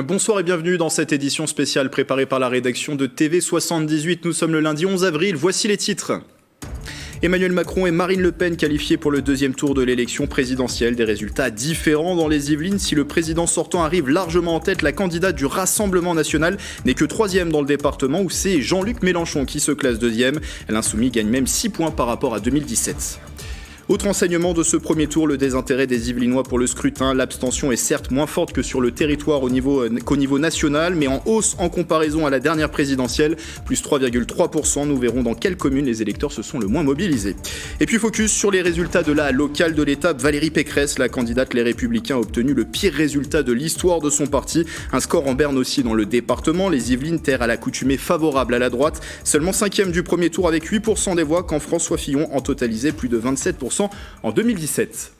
Bonsoir et bienvenue dans cette édition spéciale préparée par la rédaction de TV78. Nous sommes le lundi 11 avril, voici les titres. Emmanuel Macron et Marine Le Pen qualifiés pour le deuxième tour de l'élection présidentielle. Des résultats différents dans les Yvelines. Si le président sortant arrive largement en tête, la candidate du Rassemblement national n'est que troisième dans le département où c'est Jean-Luc Mélenchon qui se classe deuxième. L'insoumis gagne même 6 points par rapport à 2017. Autre enseignement de ce premier tour, le désintérêt des Yvelinois pour le scrutin. L'abstention est certes moins forte que sur le territoire qu'au niveau national, mais en hausse en comparaison à la dernière présidentielle, plus 3,3%. Nous verrons dans quelles communes les électeurs se sont le moins mobilisés. Et puis focus sur les résultats de la locale de l'étape. Valérie Pécresse, la candidate Les Républicains, a obtenu le pire résultat de l'histoire de son parti. Un score en berne aussi dans le département. Les Yvelines, terre à l'accoutumée favorable à la droite. Seulement 5e du premier tour avec 8% des voix quand François Fillon en totalisait plus de 27% en 2017.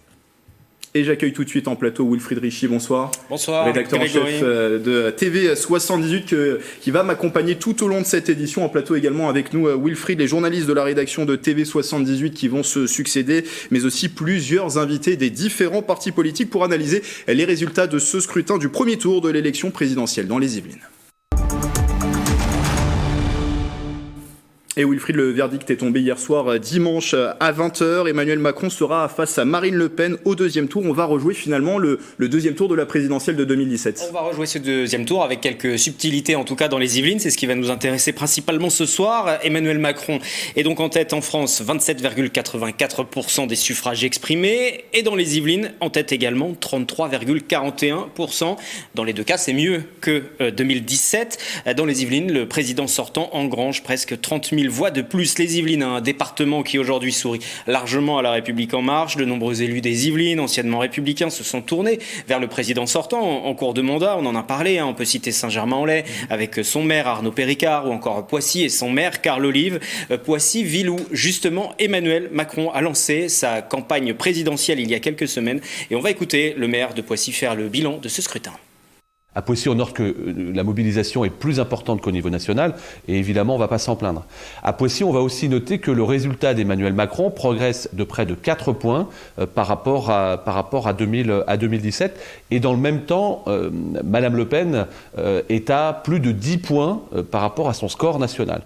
Et j'accueille tout de suite en plateau Wilfried Richy, bonsoir. Bonsoir. Rédacteur en chef de TV78 qui va m'accompagner tout au long de cette édition. En plateau également avec nous Wilfried, les journalistes de la rédaction de TV78 qui vont se succéder, mais aussi plusieurs invités des différents partis politiques pour analyser les résultats de ce scrutin du premier tour de l'élection présidentielle dans les Yvelines. Et Wilfried, le verdict est tombé hier soir, dimanche à 20h. Emmanuel Macron sera face à Marine Le Pen au deuxième tour. On va rejouer finalement le deuxième tour de la présidentielle de 2017. On va rejouer ce deuxième tour avec quelques subtilités, en tout cas dans les Yvelines. C'est ce qui va nous intéresser principalement ce soir. Emmanuel Macron est donc en tête en France, 27,84% des suffrages exprimés. Et dans les Yvelines, en tête également, 33,41%. Dans les deux cas, c'est mieux que 2017. Dans les Yvelines, le président sortant engrange presque 30 000 voix de plus. Les Yvelines, un département qui aujourd'hui sourit largement à la République en marche. De nombreux élus des Yvelines, anciennement républicains, se sont tournés vers le président sortant en cours de mandat. On en a parlé, on peut citer Saint-Germain-en-Laye avec son maire Arnaud Péricard ou encore Poissy et son maire Carl Olive. Poissy, ville où justement Emmanuel Macron a lancé sa campagne présidentielle il y a quelques semaines. Et on va écouter le maire de Poissy faire le bilan de ce scrutin. À Poissy, on note que la mobilisation est plus importante qu'au niveau national et évidemment, on ne va pas s'en plaindre. À Poissy, on va aussi noter que le résultat d'Emmanuel Macron progresse de près de 4 points par rapport à 2017. Et dans le même temps, Madame Le Pen est à plus de 10 points par rapport à son score national.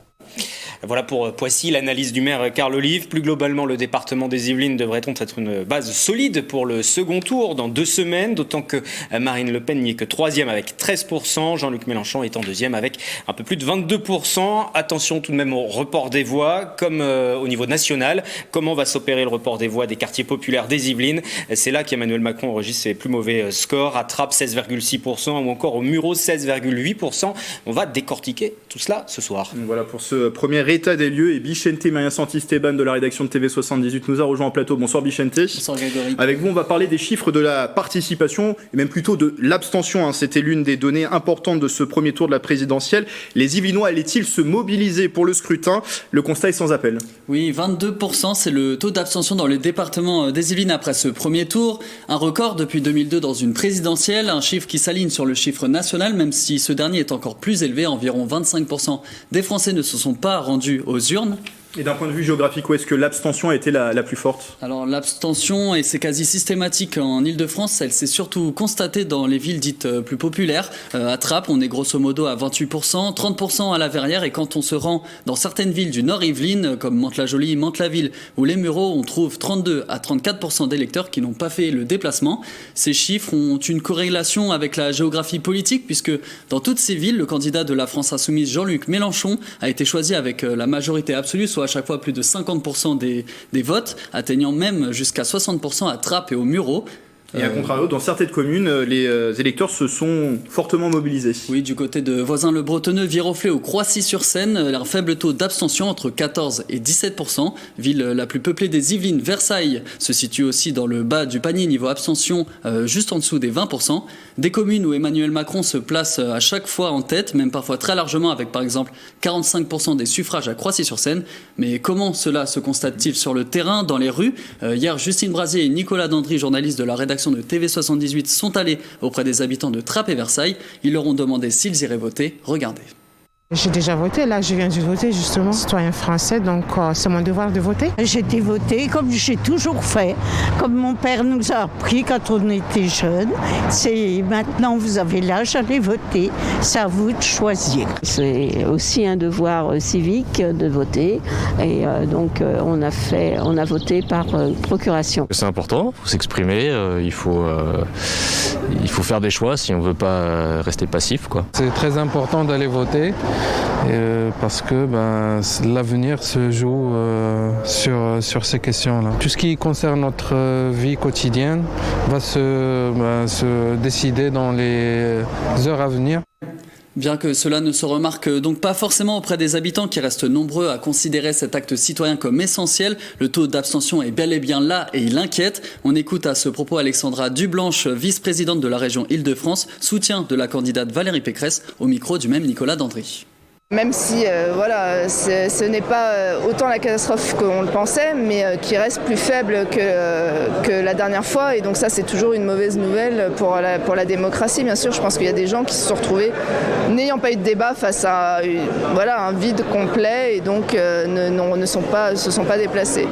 Voilà pour Poissy, l'analyse du maire Carl Olive. Plus globalement, le département des Yvelines devrait donc être une base solide pour le second tour dans 2 semaines, d'autant que Marine Le Pen n'y est que 3e avec 13%, Jean-Luc Mélenchon est en 2e avec un peu plus de 22%. Attention tout de même au report des voix, comme au niveau national. Comment va s'opérer le report des voix des quartiers populaires des Yvelines? C'est là qu'Emmanuel Macron enregistre ses plus mauvais scores, à Trappes 16,6% ou encore au Mureaux 16,8%. On va décortiquer tout cela ce soir. Voilà pour ce premier état des lieux. Et Bichente Maria Santi-Esteban de la rédaction de TV78 nous a rejoint en plateau. Bonsoir Bichente. Bonsoir Grégory. Avec vous, on va parler des chiffres de la participation et même plutôt de l'abstention. C'était l'une des données importantes de ce premier tour de la présidentielle. Les Yvelinois allaient-ils se mobiliser pour le scrutin? Le constat est sans appel. Oui, 22%, c'est le taux d'abstention dans le département des Yvelines après ce premier tour. Un record depuis 2002 dans une présidentielle, un chiffre qui s'aligne sur le chiffre national, même si ce dernier est encore plus élevé. Environ 25% des Français ne se sont pas rendus aux urnes. Et d'un point de vue géographique, où est-ce que l'abstention a été la plus forte? Alors l'abstention, et c'est quasi systématique en Ile-de-France, elle s'est surtout constatée dans les villes dites plus populaires. À Trappes, on est grosso modo à 28%, 30% à La Verrière, et quand on se rend dans certaines villes du Nord Yvelines, comme Mantes-la-Jolie, Mantes-la-Ville ou les Mureaux, on trouve 32 à 34% d'électeurs qui n'ont pas fait le déplacement. Ces chiffres ont une corrélation avec la géographie politique, puisque dans toutes ces villes, le candidat de la France Insoumise, Jean-Luc Mélenchon, a été choisi avec la majorité absolue, soit à chaque fois plus de 50% des votes, atteignant même jusqu'à 60% à Trappes et aux Mureaux. Et à contrario, dans certaines communes, les électeurs se sont fortement mobilisés. Oui, du côté de Voisins-le-Bretonneux, Viroflay ou Croissy-sur-Seine, un faible taux d'abstention entre 14 et 17%. Ville la plus peuplée des Yvelines, Versailles, se situe aussi dans le bas du panier niveau abstention, juste en dessous des 20%. Des communes où Emmanuel Macron se place à chaque fois en tête, même parfois très largement, avec par exemple 45% des suffrages à Croissy-sur-Seine. Mais comment cela se constate-t-il sur le terrain, dans les rues? Hier, Justine Brasier et Nicolas Dandry, journalistes de la rédaction de TV78, sont allés auprès des habitants de Trappes et Versailles. Ils leur ont demandé s'ils iraient voter. Regardez. J'ai déjà voté, là je viens de voter justement, citoyen français, donc c'est mon devoir de voter. J'ai été voter comme j'ai toujours fait, comme mon père nous a appris quand on était jeunes. C'est maintenant vous avez l'âge, allez voter, c'est à vous de choisir. C'est aussi un devoir civique de voter et donc on a voté par procuration. C'est important, il faut s'exprimer, il faut faire des choix si on ne veut pas rester passif, quoi. C'est très important d'aller voter parce que l'avenir se joue sur ces questions-là. Tout ce qui concerne notre vie quotidienne va se décider dans les heures à venir. Bien que cela ne se remarque donc pas forcément auprès des habitants qui restent nombreux à considérer cet acte citoyen comme essentiel, le taux d'abstention est bel et bien là et il inquiète. On écoute à ce propos Alexandra Dublanche, vice-présidente de la région Île-de-France, soutien de la candidate Valérie Pécresse, au micro du même Nicolas Dandry. Même si ce n'est pas autant la catastrophe qu'on le pensait, mais qui reste plus faible que la dernière fois. Et donc ça, c'est toujours une mauvaise nouvelle pour la démocratie. Bien sûr, je pense qu'il y a des gens qui se sont retrouvés n'ayant pas eu de débat face à un vide complet et donc se sont pas déplacés.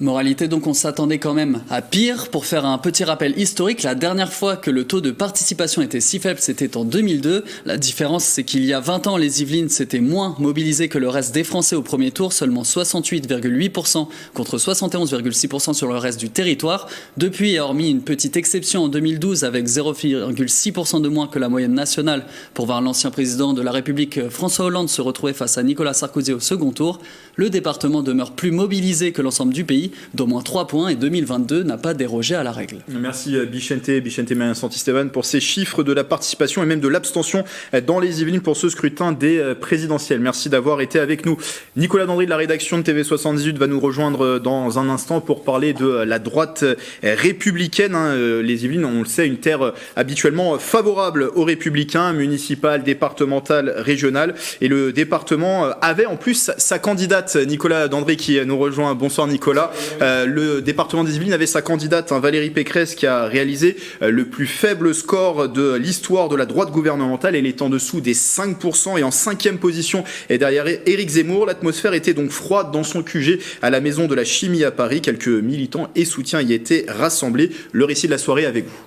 Moralité donc, on s'attendait quand même à pire. Pour faire un petit rappel historique, la dernière fois que le taux de participation était si faible, c'était en 2002. La différence, c'est qu'il y a 20 ans, les Yvelines s'étaient moins mobilisées que le reste des Français au premier tour, seulement 68,8% contre 71,6% sur le reste du territoire. Depuis, et hormis une petite exception en 2012 avec 0,6% de moins que la moyenne nationale pour voir l'ancien président de la République François Hollande se retrouver face à Nicolas Sarkozy au second tour, le département demeure plus mobilisé que l'ensemble du pays, d'au moins 3 points, et 2022 n'a pas dérogé à la règle. Merci Bichente Mayen-Santisteban pour ces chiffres de la participation et même de l'abstention dans les Yvelines pour ce scrutin des présidentielles. Merci d'avoir été avec nous. Nicolas Dandry de la rédaction de TV78 va nous rejoindre dans un instant pour parler de la droite républicaine. Les Yvelines, on le sait, une terre habituellement favorable aux républicains, municipales, départementales, régionales. Et le département avait en plus sa candidate, Nicolas Dandry, qui nous rejoint. Bonsoir Nicolas. Le département des Yvelines avait sa candidate, Valérie Pécresse, qui a réalisé le plus faible score de l'histoire de la droite gouvernementale. Elle est en dessous des 5% et en 5e position. Et derrière Éric Zemmour, l'atmosphère était donc froide dans son QG à la Maison de la Chimie à Paris. Quelques militants et soutiens y étaient rassemblés. Le récit de la soirée avec vous.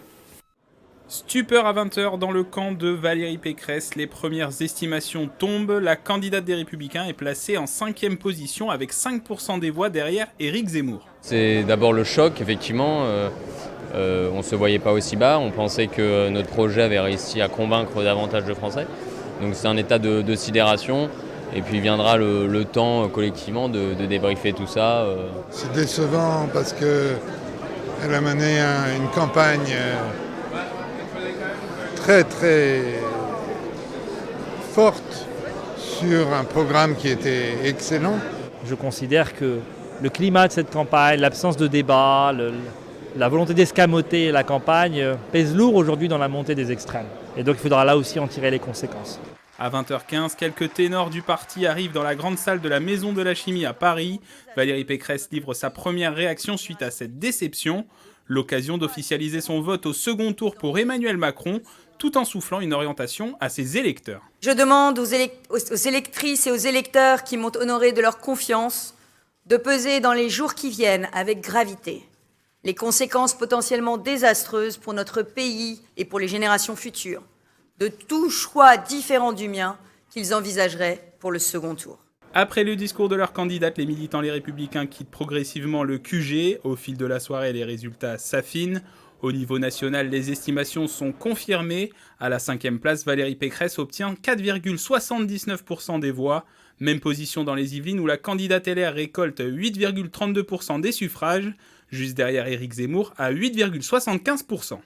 Stupeur à 20h dans le camp de Valérie Pécresse. Les premières estimations tombent. La candidate des Républicains est placée en 5e position avec 5% des voix derrière Éric Zemmour. C'est d'abord le choc, effectivement. On ne se voyait pas aussi bas. On pensait que notre projet avait réussi à convaincre davantage de Français. Donc c'est un état de sidération. Et puis viendra le temps collectivement de débriefer tout ça. C'est décevant parce qu'elle a mené une campagne très très forte sur un programme qui était excellent. Je considère que le climat de cette campagne, l'absence de débat, la volonté d'escamoter la campagne pèse lourd aujourd'hui dans la montée des extrêmes. Et donc il faudra là aussi en tirer les conséquences. À 20h15, quelques ténors du parti arrivent dans la grande salle de la Maison de la Chimie à Paris. Valérie Pécresse livre sa première réaction suite à cette déception. L'occasion d'officialiser son vote au second tour pour Emmanuel Macron, tout en soufflant une orientation à ses électeurs. Je demande aux électrices et aux électeurs qui m'ont honoré de leur confiance de peser dans les jours qui viennent avec gravité les conséquences potentiellement désastreuses pour notre pays et pour les générations futures de tout choix différent du mien qu'ils envisageraient pour le second tour. Après le discours de leur candidate, les militants Les Républicains quittent progressivement le QG. Au fil de la soirée, les résultats s'affinent. Au niveau national, les estimations sont confirmées. À la 5e place, Valérie Pécresse obtient 4,79% des voix. Même position dans les Yvelines où la candidate LR récolte 8,32% des suffrages. Juste derrière Éric Zemmour à 8,75%.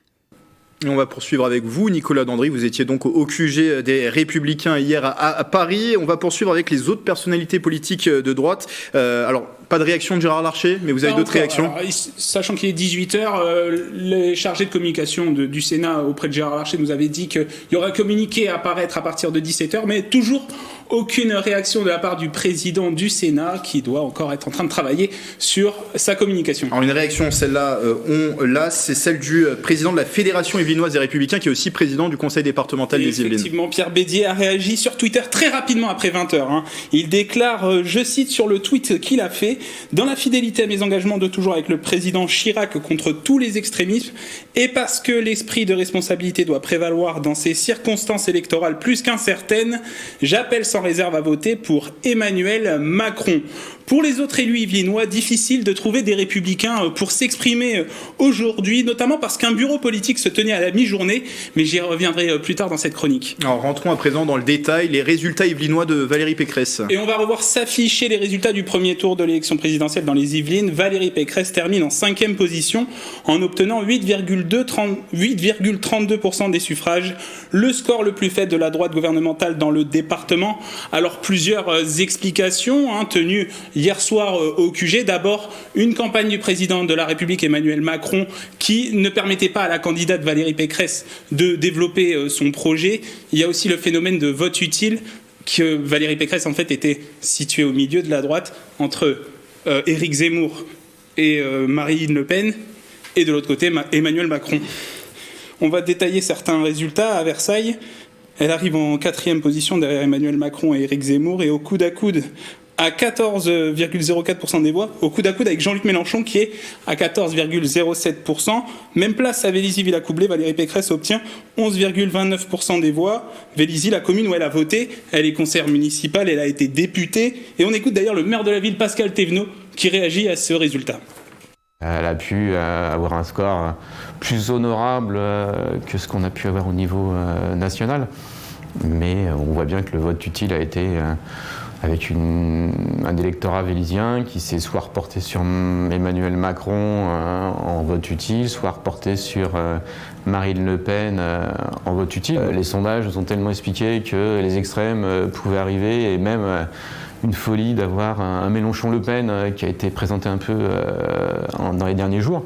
Et on va poursuivre avec vous, Nicolas Dandry. Vous étiez donc au QG des Républicains hier à Paris. On va poursuivre avec les autres personnalités politiques de droite. Alors, Pas de réaction de Gérard Larcher, mais vous avez d'autres réactions? Alors, sachant qu'il est 18h, les chargés de communication du Sénat auprès de Gérard Larcher nous avaient dit qu'il y aurait un communiqué à apparaître à partir de 17h, mais toujours aucune réaction de la part du président du Sénat qui doit encore être en train de travailler sur sa communication. Alors une réaction, celle-là, c'est celle du président de la Fédération yvelinoise des Républicains qui est aussi président du conseil départemental des Yvelines. Effectivement, Pierre Bédier a réagi sur Twitter très rapidement après 20h. Il déclare, je cite sur le tweet qu'il a fait, « Dans la fidélité à mes engagements de toujours avec le président Chirac contre tous les extrémismes et parce que l'esprit de responsabilité doit prévaloir dans ces circonstances électorales plus qu'incertaines, j'appelle sans réserve à voter pour Emmanuel Macron. » Pour les autres élus yvelinois, difficile de trouver des républicains pour s'exprimer aujourd'hui, notamment parce qu'un bureau politique se tenait à la mi-journée, mais j'y reviendrai plus tard dans cette chronique. Alors rentrons à présent dans le détail, les résultats yvelinois de Valérie Pécresse. Et on va revoir s'afficher les résultats du premier tour de l'élection présidentielle dans les Yvelines. Valérie Pécresse termine en 5e position en obtenant 8,32% des suffrages, le score le plus faible de la droite gouvernementale dans le département. Alors plusieurs explications tenues hier soir au QG. D'abord, une campagne du président de la République Emmanuel Macron qui ne permettait pas à la candidate Valérie Pécresse de développer son projet. Il y a aussi le phénomène de vote utile, que Valérie Pécresse en fait était située au milieu de la droite entre Éric Zemmour et Marine Le Pen et de l'autre côté Emmanuel Macron. On va détailler certains résultats à Versailles. Elle arrive en 4e position derrière Emmanuel Macron et Éric Zemmour et au coude à coude à 14,04% des voix, au coude à coude avec Jean-Luc Mélenchon qui est à 14,07%. Même place à Vélizy-Villacoublay, Valérie Pécresse obtient 11,29% des voix. Vélizy, la commune où elle a voté, elle est conseillère municipale, elle a été députée. Et on écoute d'ailleurs le maire de la ville, Pascal Thévenot, qui réagit à ce résultat. Elle a pu avoir un score plus honorable que ce qu'on a pu avoir au niveau national. Mais on voit bien que le vote utile a été... avec un électorat vélizien qui s'est soit reporté sur Emmanuel Macron en vote utile, soit reporté sur Marine Le Pen en vote utile. Les sondages nous ont tellement expliqué que les extrêmes pouvaient arriver et même une folie d'avoir un Mélenchon-Le Pen qui a été présenté un peu dans les derniers jours.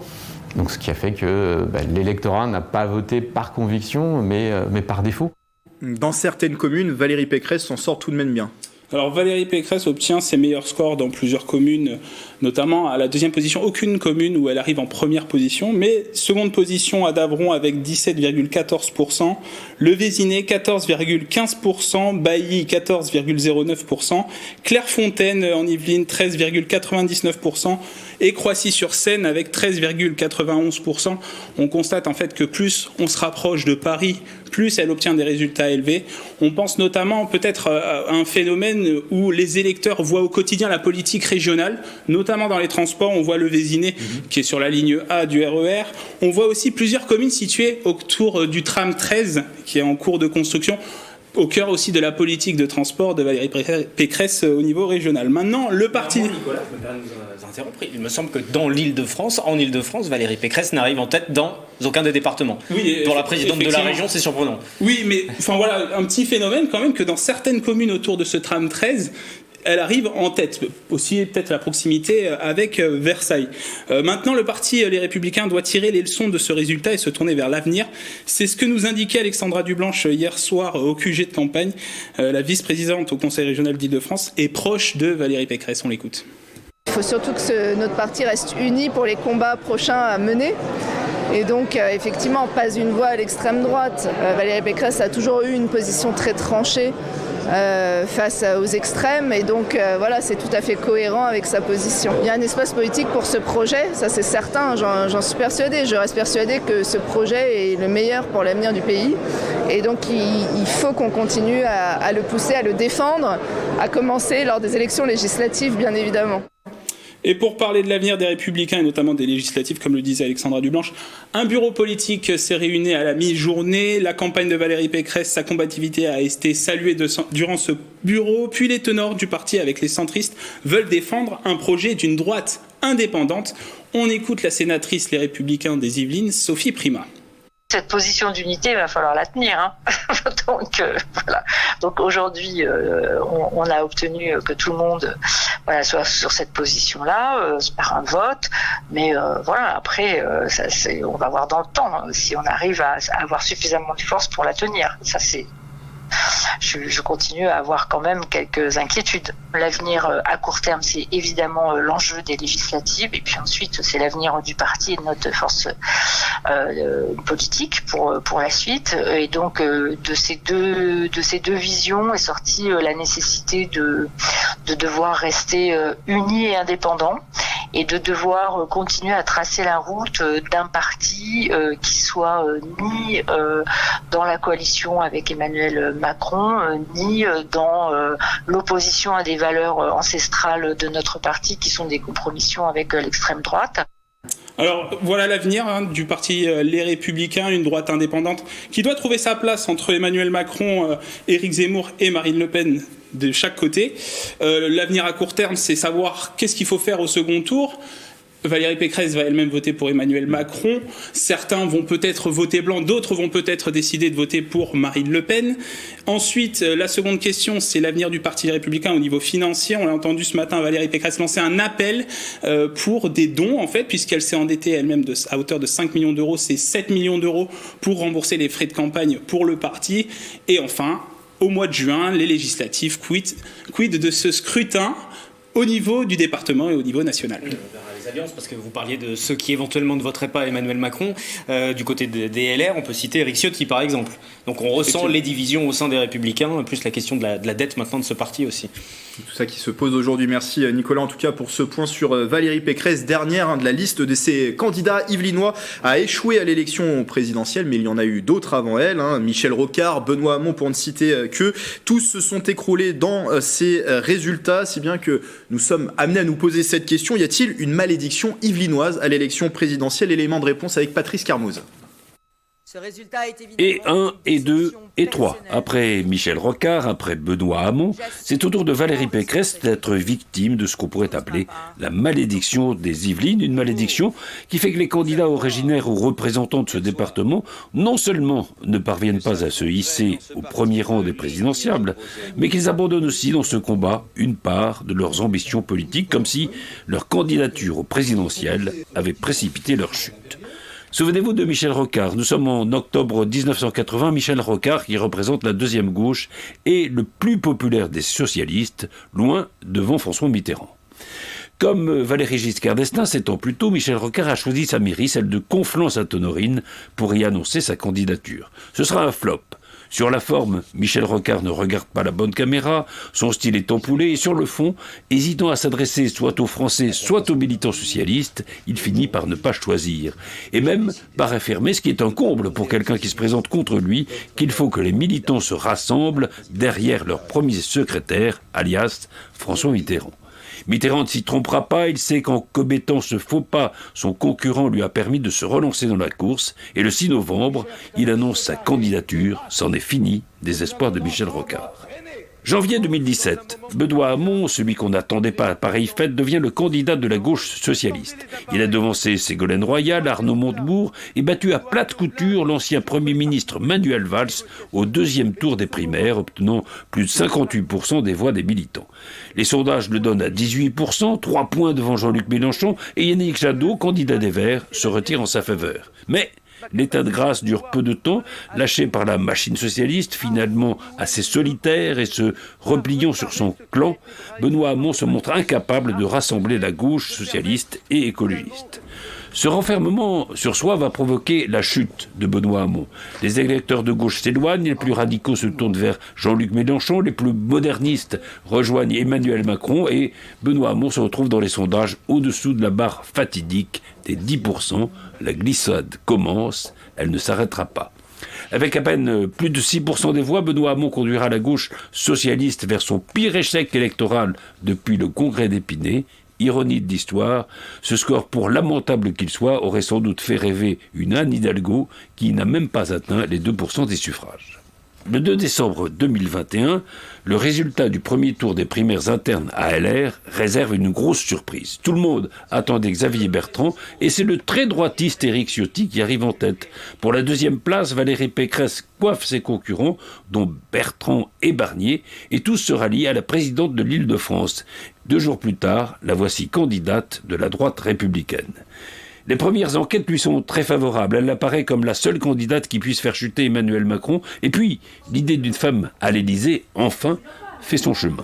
Donc ce qui a fait que l'électorat n'a pas voté par conviction mais par défaut. Dans certaines communes, Valérie Pécresse s'en sort tout de même bien. Alors Valérie Pécresse obtient ses meilleurs scores dans plusieurs communes, notamment à la 2e position, aucune commune où elle arrive en première position, mais seconde position à Davron avec 17,14%, Le Vésinet 14,15%, Bailly 14,09%, Clairefontaine en Yvelines 13,99% et Croissy-sur-Seine avec 13,91%. On constate en fait que plus on se rapproche de Paris, plus elle obtient des résultats élevés. On pense notamment peut-être à un phénomène où les électeurs voient au quotidien la politique régionale, notamment dans les transports. On voit le Vésinet qui est sur la ligne A du RER. On voit aussi plusieurs communes situées autour du tram 13 qui est en cours de construction, au cœur aussi de la politique de transport de Valérie Pécresse au niveau régional. Maintenant, le parti... Nicolas, je me permets de vous interrompre. Il me semble que en Île-de-France, Valérie Pécresse n'arrive en tête dans aucun des départements. Oui, pour la présidente de la région, c'est surprenant. Oui, mais enfin voilà, un petit phénomène quand même que dans certaines communes autour de ce tram 13, elle arrive en tête, aussi peut-être la proximité avec Versailles. Maintenant, le parti Les Républicains doit tirer les leçons de ce résultat et se tourner vers l'avenir. C'est ce que nous indiquait Alexandra Dublanche hier soir au QG de campagne. La vice-présidente au Conseil régional d'Île-de-France est proche de Valérie Pécresse. On l'écoute. Il faut surtout que notre parti reste uni pour les combats prochains à mener. Et donc, effectivement, pas une voix à l'extrême droite. Valérie Pécresse a toujours eu une position très tranchée face aux extrêmes et donc voilà, c'est tout à fait cohérent avec sa position. Il y a un espace politique pour ce projet, ça c'est certain, j'en suis persuadée. Je reste persuadée que ce projet est le meilleur pour l'avenir du pays et donc il faut qu'on continue à le pousser, à le défendre, à commencer lors des élections législatives bien évidemment. Et pour parler de l'avenir des Républicains et notamment des législatives, comme le disait Alexandra Dublanche, un bureau politique s'est réuni à la mi-journée. La campagne de Valérie Pécresse, sa combativité a été saluée durant ce bureau. Puis les tenors du parti avec les centristes veulent défendre un projet d'une droite indépendante. On écoute la sénatrice Les Républicains des Yvelines, Sophie Primas. Cette position d'unité, il va falloir la tenir. Donc, voilà. Donc aujourd'hui, on a obtenu que tout le monde voilà, sur cette position-là, par un vote. Mais voilà, après, on va voir dans le temps si on arrive à avoir suffisamment de force pour la tenir. Ça, c'est... Je continue à avoir quand même quelques inquiétudes. L'avenir à court terme, c'est évidemment l'enjeu des législatives, et puis ensuite c'est l'avenir du parti et de notre force politique pour la suite. Et donc de ces deux visions est sortie la nécessité de devoir rester unis et indépendants, et de devoir continuer à tracer la route d'un parti qui soit ni dans la coalition avec Emmanuel Macron, ni dans l'opposition à des valeurs ancestrales de notre parti qui sont des compromissions avec l'extrême droite. Alors voilà l'avenir du parti Les Républicains, une droite indépendante qui doit trouver sa place entre Emmanuel Macron, Éric Zemmour et Marine Le Pen de chaque côté. L'avenir à court terme, c'est savoir qu'est-ce qu'il faut faire au second tour. Valérie Pécresse va elle-même voter pour Emmanuel Macron. Certains vont peut-être voter blanc, d'autres vont peut-être décider de voter pour Marine Le Pen. Ensuite, la seconde question, c'est l'avenir du Parti républicain au niveau financier. On l'a entendu ce matin, Valérie Pécresse lancer un appel pour des dons, en fait, puisqu'elle s'est endettée elle-même à hauteur de 5 millions d'euros. C'est 7 millions d'euros pour rembourser les frais de campagne pour le parti. Et enfin, au mois de juin, les législatives, quid de ce scrutin au niveau du département et au niveau national. Les alliances, parce que vous parliez de ceux qui éventuellement ne voteraient pas Emmanuel Macron, du côté des LR, on peut citer Éric Ciotti par exemple. Donc on ressent les divisions au sein des Républicains, plus la question de la dette maintenant de ce parti aussi. Tout ça qui se pose aujourd'hui. Merci Nicolas en tout cas pour ce point sur Valérie Pécresse, dernière de la liste de ces candidats yvelinois à échouer à l'élection présidentielle, mais il y en a eu d'autres avant elle, Michel Rocard, Benoît Hamon pour ne citer que. Tous se sont écroulés dans ces résultats, si bien que nous sommes amenés à nous poser cette question: y a-t-il une malédiction yvelinoise à l'élection présidentielle? Élément de réponse avec Patrice Carmoz. Et 1, et 2, et 3. Après Michel Rocard, après Benoît Hamon, c'est au tour de Valérie Pécresse d'être victime de ce qu'on pourrait appeler la malédiction des Yvelines, une malédiction qui fait que les candidats originaires ou représentants de ce département non seulement ne parviennent pas à se hisser au premier rang des présidentiables, mais qu'ils abandonnent aussi dans ce combat une part de leurs ambitions politiques, comme si leur candidature au présidentiel avait précipité leur chute. Souvenez-vous de Michel Rocard. Nous sommes en octobre 1980. Michel Rocard, qui représente la deuxième gauche, est le plus populaire des socialistes, loin devant François Mitterrand. Comme Valéry Giscard d'Estaing, 7 ans plus tôt, Michel Rocard a choisi sa mairie, celle de Conflans-Sainte-Honorine, pour y annoncer sa candidature. Ce sera un flop. Sur la forme, Michel Rocard ne regarde pas la bonne caméra, son style est ampoulé, et sur le fond, hésitant à s'adresser soit aux Français, soit aux militants socialistes, il finit par ne pas choisir. Et même par affirmer, ce qui est un comble pour quelqu'un qui se présente contre lui, qu'il faut que les militants se rassemblent derrière leur premier secrétaire, alias François Mitterrand. Mitterrand ne s'y trompera pas, il sait qu'en commettant ce faux pas, son concurrent lui a permis de se relancer dans la course, et le 6 novembre, il annonce sa candidature, c'en est fini des espoirs de Michel Rocard. Janvier 2017, Benoît Hamon, celui qu'on n'attendait pas à pareille fête, devient le candidat de la gauche socialiste. Il a devancé Ségolène Royal, Arnaud Montebourg et battu à plate couture l'ancien Premier ministre Manuel Valls au deuxième tour des primaires, obtenant plus de 58% des voix des militants. Les sondages le donnent à 18%, 3 points devant Jean-Luc Mélenchon, et Yannick Jadot, candidat des Verts, se retire en sa faveur. Mais l'état de grâce dure peu de temps, lâché par la machine socialiste, finalement assez solitaire et se repliant sur son clan, Benoît Hamon se montre incapable de rassembler la gauche socialiste et écologiste. Ce renfermement sur soi va provoquer la chute de Benoît Hamon. Les électeurs de gauche s'éloignent, les plus radicaux se tournent vers Jean-Luc Mélenchon, les plus modernistes rejoignent Emmanuel Macron et Benoît Hamon se retrouve dans les sondages au-dessous de la barre fatidique des 10%. La glissade commence, elle ne s'arrêtera pas. Avec à peine plus de 6% des voix, Benoît Hamon conduira la gauche socialiste vers son pire échec électoral depuis le congrès d'Épinay. Ironie de l'histoire, ce score, pour lamentable qu'il soit, aurait sans doute fait rêver une Anne Hidalgo qui n'a même pas atteint les 2% des suffrages. Le 2 décembre 2021, le résultat du premier tour des primaires internes à LR réserve une grosse surprise. Tout le monde attendait Xavier Bertrand et c'est le très droitiste Éric Ciotti qui arrive en tête. Pour la deuxième place, Valérie Pécresse coiffe ses concurrents, dont Bertrand et Barnier, et tous se rallient à la présidente de l'Île-de-France. 2 jours plus tard, la voici candidate de la droite républicaine. Les premières enquêtes lui sont très favorables. Elle apparaît comme la seule candidate qui puisse faire chuter Emmanuel Macron. Et puis, l'idée d'une femme à l'Élysée, enfin, fait son chemin.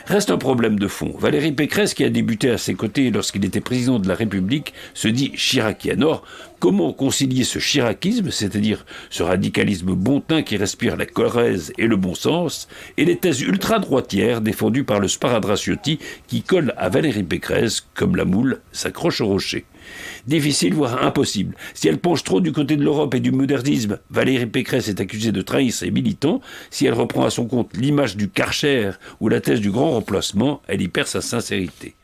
Reste un problème de fond. Valérie Pécresse, qui a débuté à ses côtés lorsqu'il était président de la République, se dit chiracienne. Or, comment concilier ce chiracisme, c'est-à-dire ce radicalisme bontain qui respire la Corrèze et le bon sens, et les thèses ultra-droitières défendues par le sparadrap Ciotti qui colle à Valérie Pécresse comme la moule s'accroche au rocher. Difficile, voire impossible. Si elle penche trop du côté de l'Europe et du modernisme, Valérie Pécresse est accusée de trahir ses militants. Si elle reprend à son compte l'image du Karcher ou la thèse du grand remplacement, elle y perd sa sincérité.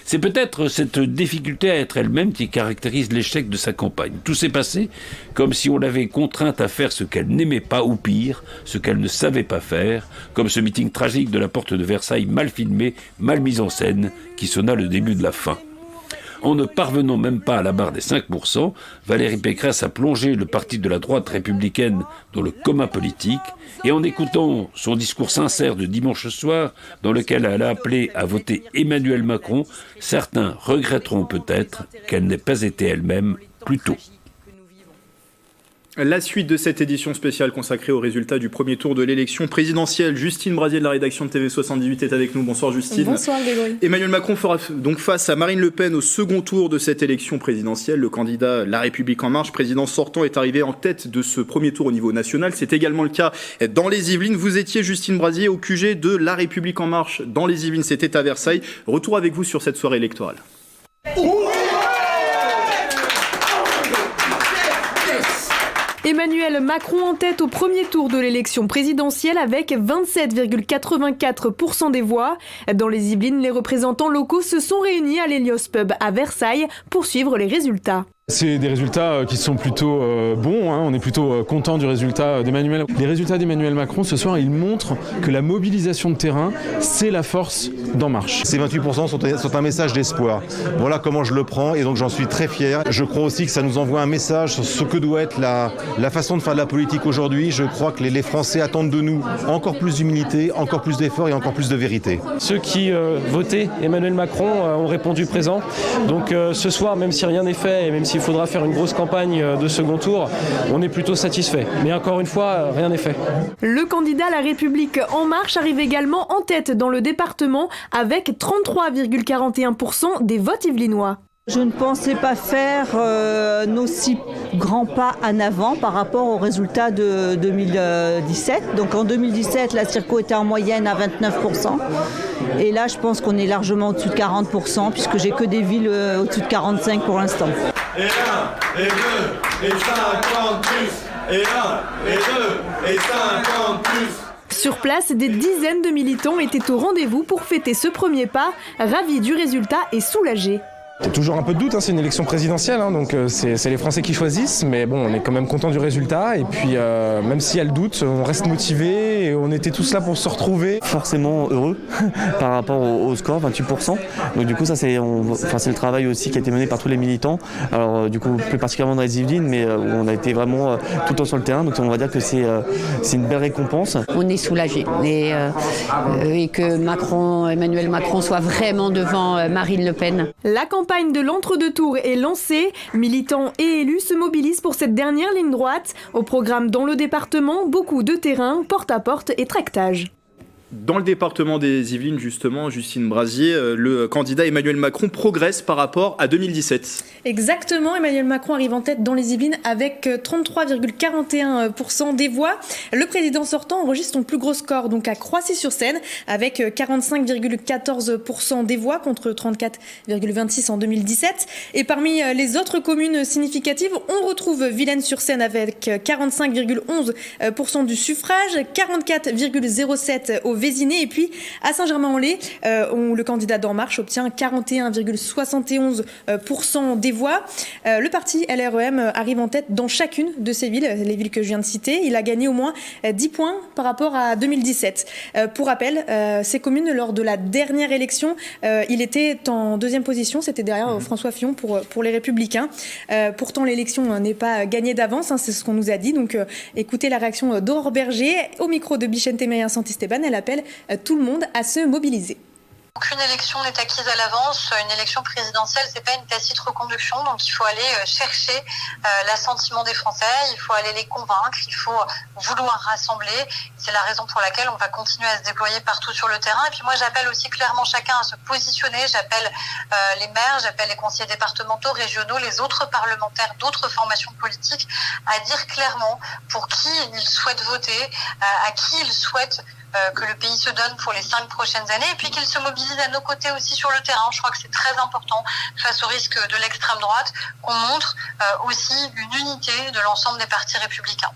C'est peut-être cette difficulté à être elle-même qui caractérise l'échec de sa campagne. Tout s'est passé comme si on l'avait contrainte à faire ce qu'elle n'aimait pas, ou pire, ce qu'elle ne savait pas faire, comme ce meeting tragique de la porte de Versailles mal filmé, mal mis en scène, qui sonna le début de la fin. En ne parvenant même pas à la barre des 5%, Valérie Pécresse a plongé le parti de la droite républicaine dans le coma politique, et en écoutant son discours sincère de dimanche soir, dans lequel elle a appelé à voter Emmanuel Macron, certains regretteront peut-être qu'elle n'ait pas été elle-même plus tôt. La suite de cette édition spéciale consacrée aux résultats du premier tour de l'élection présidentielle. Justine Brasier de la rédaction de TV78 est avec nous. Bonsoir Justine. Bonsoir Grégory. Emmanuel Macron fera donc face à Marine Le Pen au second tour de cette élection présidentielle. Le candidat La République En Marche, président sortant, est arrivé en tête de ce premier tour au niveau national. C'est également le cas dans les Yvelines. Vous étiez, Justine Brasier, au QG de La République En Marche dans les Yvelines. C'était à Versailles. Retour avec vous sur cette soirée électorale. Emmanuel Macron en tête au premier tour de l'élection présidentielle avec 27,84% des voix. Dans les Yvelines, les représentants locaux se sont réunis à l'Hélios Pub à Versailles pour suivre les résultats. C'est des résultats qui sont plutôt bons, hein. On est plutôt content du résultat d'Emmanuel. Les résultats d'Emmanuel Macron ce soir, ils montrent que la mobilisation de terrain, c'est la force d'En Marche. Ces 28% sont un message d'espoir. Voilà comment je le prends et donc j'en suis très fier. Je crois aussi que ça nous envoie un message sur ce que doit être la façon de faire de la politique aujourd'hui. Je crois que les Français attendent de nous encore plus d'humilité, encore plus d'efforts et encore plus de vérité. Ceux qui votaient Emmanuel Macron ont répondu présent. Donc ce soir, même si rien n'est fait et même s'il faudra faire une grosse campagne de second tour, on est plutôt satisfait. Mais encore une fois, rien n'est fait. Le candidat La République En Marche arrive également en tête dans le département avec 33,41% des votes yvelinois. Je ne pensais pas faire aussi grands pas en avant par rapport aux résultats de 2017. Donc en 2017, la circo était en moyenne à 29%. Et là, je pense qu'on est largement au-dessus de 40%, puisque j'ai que des villes au-dessus de 45% pour l'instant. Et 1, et 2, et 50 plus. Et 1, et 2, et 50 plus. Sur place, des dizaines de militants étaient au rendez-vous pour fêter ce premier pas, ravis du résultat et soulagés. Il y a toujours un peu de doute, hein, c'est une élection présidentielle, hein, donc c'est les Français qui choisissent, mais bon, on est quand même content du résultat, et puis même s'il y a le doute, on reste motivé, et on était tous là pour se retrouver. Forcément heureux par rapport au score, 28%, donc du coup ça c'est le travail aussi qui a été mené par tous les militants, alors du coup plus particulièrement dans les Yvelines, mais où on a été vraiment tout le temps sur le terrain, donc on va dire que c'est une belle récompense. On est soulagés, et que Emmanuel Macron soit vraiment devant Marine Le Pen. La campagne de l'entre-deux tours est lancée. Militants et élus se mobilisent pour cette dernière ligne droite. Au programme dans le département, beaucoup de terrain, porte-à-porte et tractage. Dans le département des Yvelines, justement, Justine Brasier, le candidat Emmanuel Macron progresse par rapport à 2017. Exactement, Emmanuel Macron arrive en tête dans les Yvelines avec 33,41% des voix. Le président sortant enregistre son plus gros score, donc à Croissy-sur-Seine, avec 45,14% des voix contre 34,26% en 2017. Et parmi les autres communes significatives, on retrouve Villaines-sur-Seine avec 45,11% du suffrage, 44,07% au Vésiné. Et puis à Saint-Germain-en-Laye, où le candidat d'En Marche obtient 41,71% des voix. Le parti LREM arrive en tête dans chacune de ces villes, les villes que je viens de citer. Il a gagné au moins 10 points par rapport à 2017. Pour rappel, ces communes, lors de la dernière élection, il était en deuxième position, c'était derrière François Fillon pour les Républicains. Pourtant, l'élection n'est pas gagnée d'avance, c'est ce qu'on nous a dit. Donc écoutez la réaction d'Aurore Berger. Au micro de Bichente Meyer Santisteban, elle appelle tout le monde à se mobiliser. Aucune élection n'est acquise à l'avance. Une élection présidentielle, c'est pas une tacite reconduction. Donc, il faut aller chercher l'assentiment des Français. Il faut aller les convaincre. Il faut vouloir rassembler. C'est la raison pour laquelle on va continuer à se déployer partout sur le terrain. Et puis moi, j'appelle aussi clairement chacun à se positionner. J'appelle les maires, j'appelle les conseillers départementaux, régionaux, les autres parlementaires d'autres formations politiques à dire clairement pour qui ils souhaitent voter, à qui ils souhaitent que le pays se donne pour les 5 prochaines années et puis qu'ils se mobilisent à nos côtés aussi sur le terrain. Je crois que c'est très important face au risque de l'extrême droite qu'on montre aussi une unité de l'ensemble des partis républicains.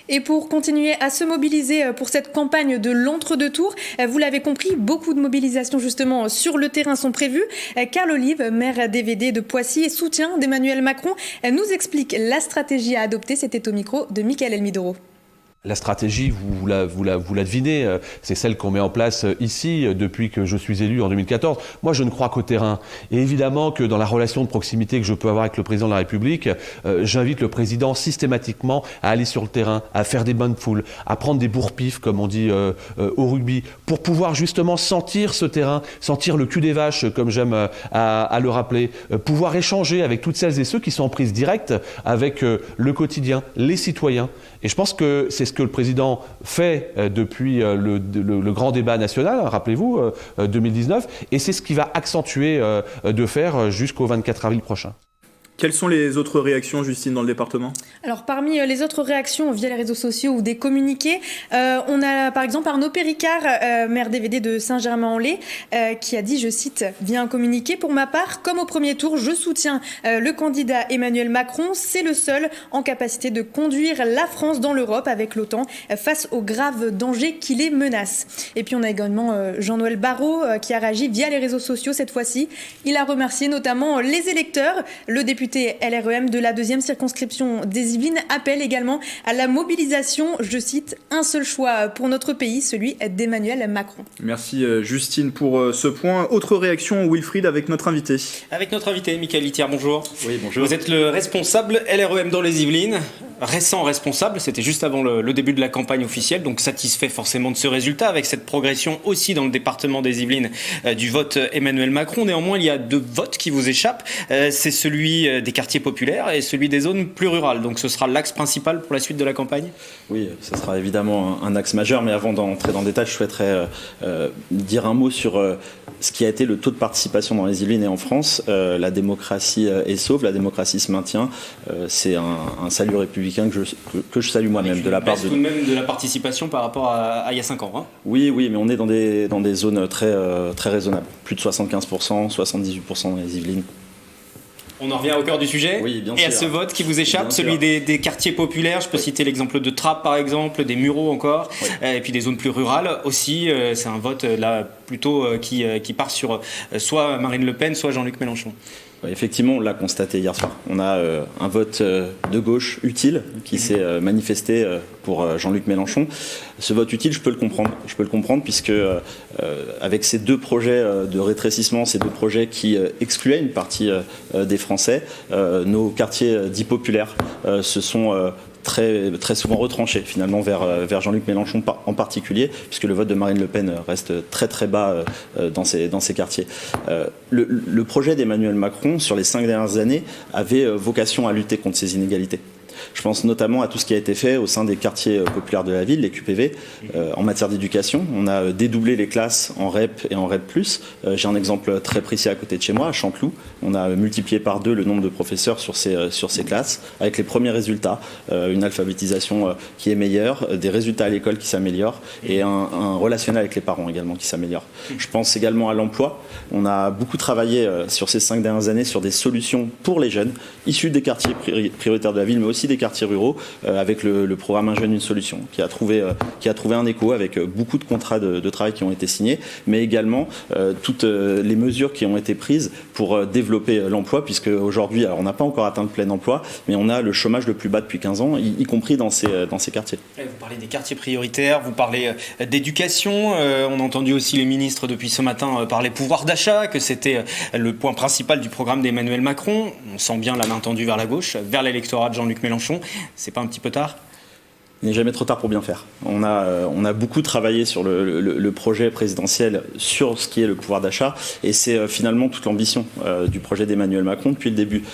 Et pour continuer à se mobiliser pour cette campagne de l'entre-deux tours, vous l'avez compris, beaucoup de mobilisations justement sur le terrain sont prévues. Carl Olive, maire DVD de Poissy et soutien d'Emmanuel Macron, nous explique la stratégie à adopter. C'était au micro de Mickaël Elmidoro. La stratégie, vous la devinez, c'est celle qu'on met en place ici depuis que je suis élu en 2014. Moi, je ne crois qu'au terrain. Et évidemment que dans la relation de proximité que je peux avoir avec le président de la République, j'invite le président systématiquement à aller sur le terrain, à faire des bains de foule, à prendre des bourre-pifs, comme on dit au rugby, pour pouvoir justement sentir ce terrain, sentir le cul des vaches, comme j'aime à le rappeler, pouvoir échanger avec toutes celles et ceux qui sont en prise directe avec le quotidien, les citoyens. Et je pense que c'est ce que le président fait depuis le grand débat national, rappelez-vous, 2019, et c'est ce qu'il va accentuer de faire jusqu'au 24 avril prochain. Quelles sont les autres réactions, Justine, dans le département ? Alors, parmi les autres réactions via les réseaux sociaux ou des communiqués, on a par exemple Arnaud Péricard, maire DVD de Saint-Germain-en-Laye, qui a dit, je cite, via un communiqué, « Pour ma part, comme au premier tour, je soutiens le candidat Emmanuel Macron. C'est le seul en capacité de conduire la France dans l'Europe avec l'OTAN face aux graves dangers qui les menacent. » Et puis on a également Jean-Noël Barrot qui a réagi via les réseaux sociaux cette fois-ci. Il a remercié notamment les électeurs. Le député LREM de la 2e circonscription des Yvelines appelle également à la mobilisation, je cite, un seul choix pour notre pays, celui d'Emmanuel Macron. Merci Justine pour ce point. Autre réaction, Wilfried, avec notre invité. Avec notre invité, Mickaël Ithière, bonjour. Oui, bonjour. Vous êtes le responsable LREM dans les Yvelines, récent responsable, c'était juste avant le début de la campagne officielle, donc satisfait forcément de ce résultat, avec cette progression aussi dans le département des Yvelines du vote Emmanuel Macron. Néanmoins, il y a 2 votes qui vous échappent, c'est celui des quartiers populaires et celui des zones plus rurales. Donc ce sera l'axe principal pour la suite de la campagne ? Oui, ce sera évidemment un axe majeur, mais avant d'entrer dans le détail, je souhaiterais dire un mot sur ce qui a été le taux de participation dans les Yvelines et en France. La démocratie est sauve, la démocratie se maintient. C'est un salut républicain que je salue moi-même de la part de... tout de même de la participation par rapport à il y a 5 ans. Hein. Oui, mais on est dans des zones très raisonnables. Plus de 75%, 78% dans les Yvelines. On en revient au cœur du sujet. Oui, bien et sûr. à ce vote qui vous échappe, celui des quartiers populaires. Je peux citer l'exemple de Trappes par exemple, des Mureaux encore, et puis des zones plus rurales aussi. C'est un vote là plutôt qui part sur soit Marine Le Pen, soit Jean-Luc Mélenchon. Effectivement, on l'a constaté hier soir. On a un vote de gauche utile qui s'est manifesté pour Jean-Luc Mélenchon. Ce vote utile, je peux le comprendre puisque avec ces 2 projets de rétrécissement, ces 2 projets qui excluaient une partie des Français, nos quartiers dits populaires se sont très souvent retranché finalement vers Jean-Luc Mélenchon en particulier, puisque le vote de Marine Le Pen reste très bas dans ces quartiers. Le projet d'Emmanuel Macron sur les 5 dernières années avait vocation à lutter contre ces inégalités. Je pense notamment à tout ce qui a été fait au sein des quartiers populaires de la ville, les QPV, en matière d'éducation. On a dédoublé les classes en REP et en REP+. J'ai un exemple très précis à côté de chez moi, à Chanteloup. On a multiplié par 2 le nombre de professeurs sur ces classes, avec les premiers résultats, une alphabétisation qui est meilleure, des résultats à l'école qui s'améliorent et un relationnel avec les parents également qui s'améliore. Je pense également à l'emploi. On a beaucoup travaillé sur ces 5 dernières années sur des solutions pour les jeunes, issus des quartiers prioritaires de la ville, mais aussi des les quartiers ruraux avec le programme Un jeune, une solution, qui a trouvé un écho avec beaucoup de contrats de travail qui ont été signés, mais également toutes les mesures qui ont été prises pour développer l'emploi, puisque aujourd'hui, on n'a pas encore atteint le plein emploi, mais on a le chômage le plus bas depuis 15 ans, y compris dans ces quartiers. Vous parlez des quartiers prioritaires, vous parlez d'éducation, on a entendu aussi les ministres depuis ce matin parler pouvoir d'achat, que c'était le point principal du programme d'Emmanuel Macron. On sent bien la main tendue vers la gauche, vers l'électorat de Jean-Luc Mélenchon. C'est pas un petit peu tard ? Il n'est jamais trop tard pour bien faire. On a beaucoup travaillé sur le projet présidentiel sur ce qui est le pouvoir d'achat, et c'est finalement toute l'ambition du projet d'Emmanuel Macron depuis le début.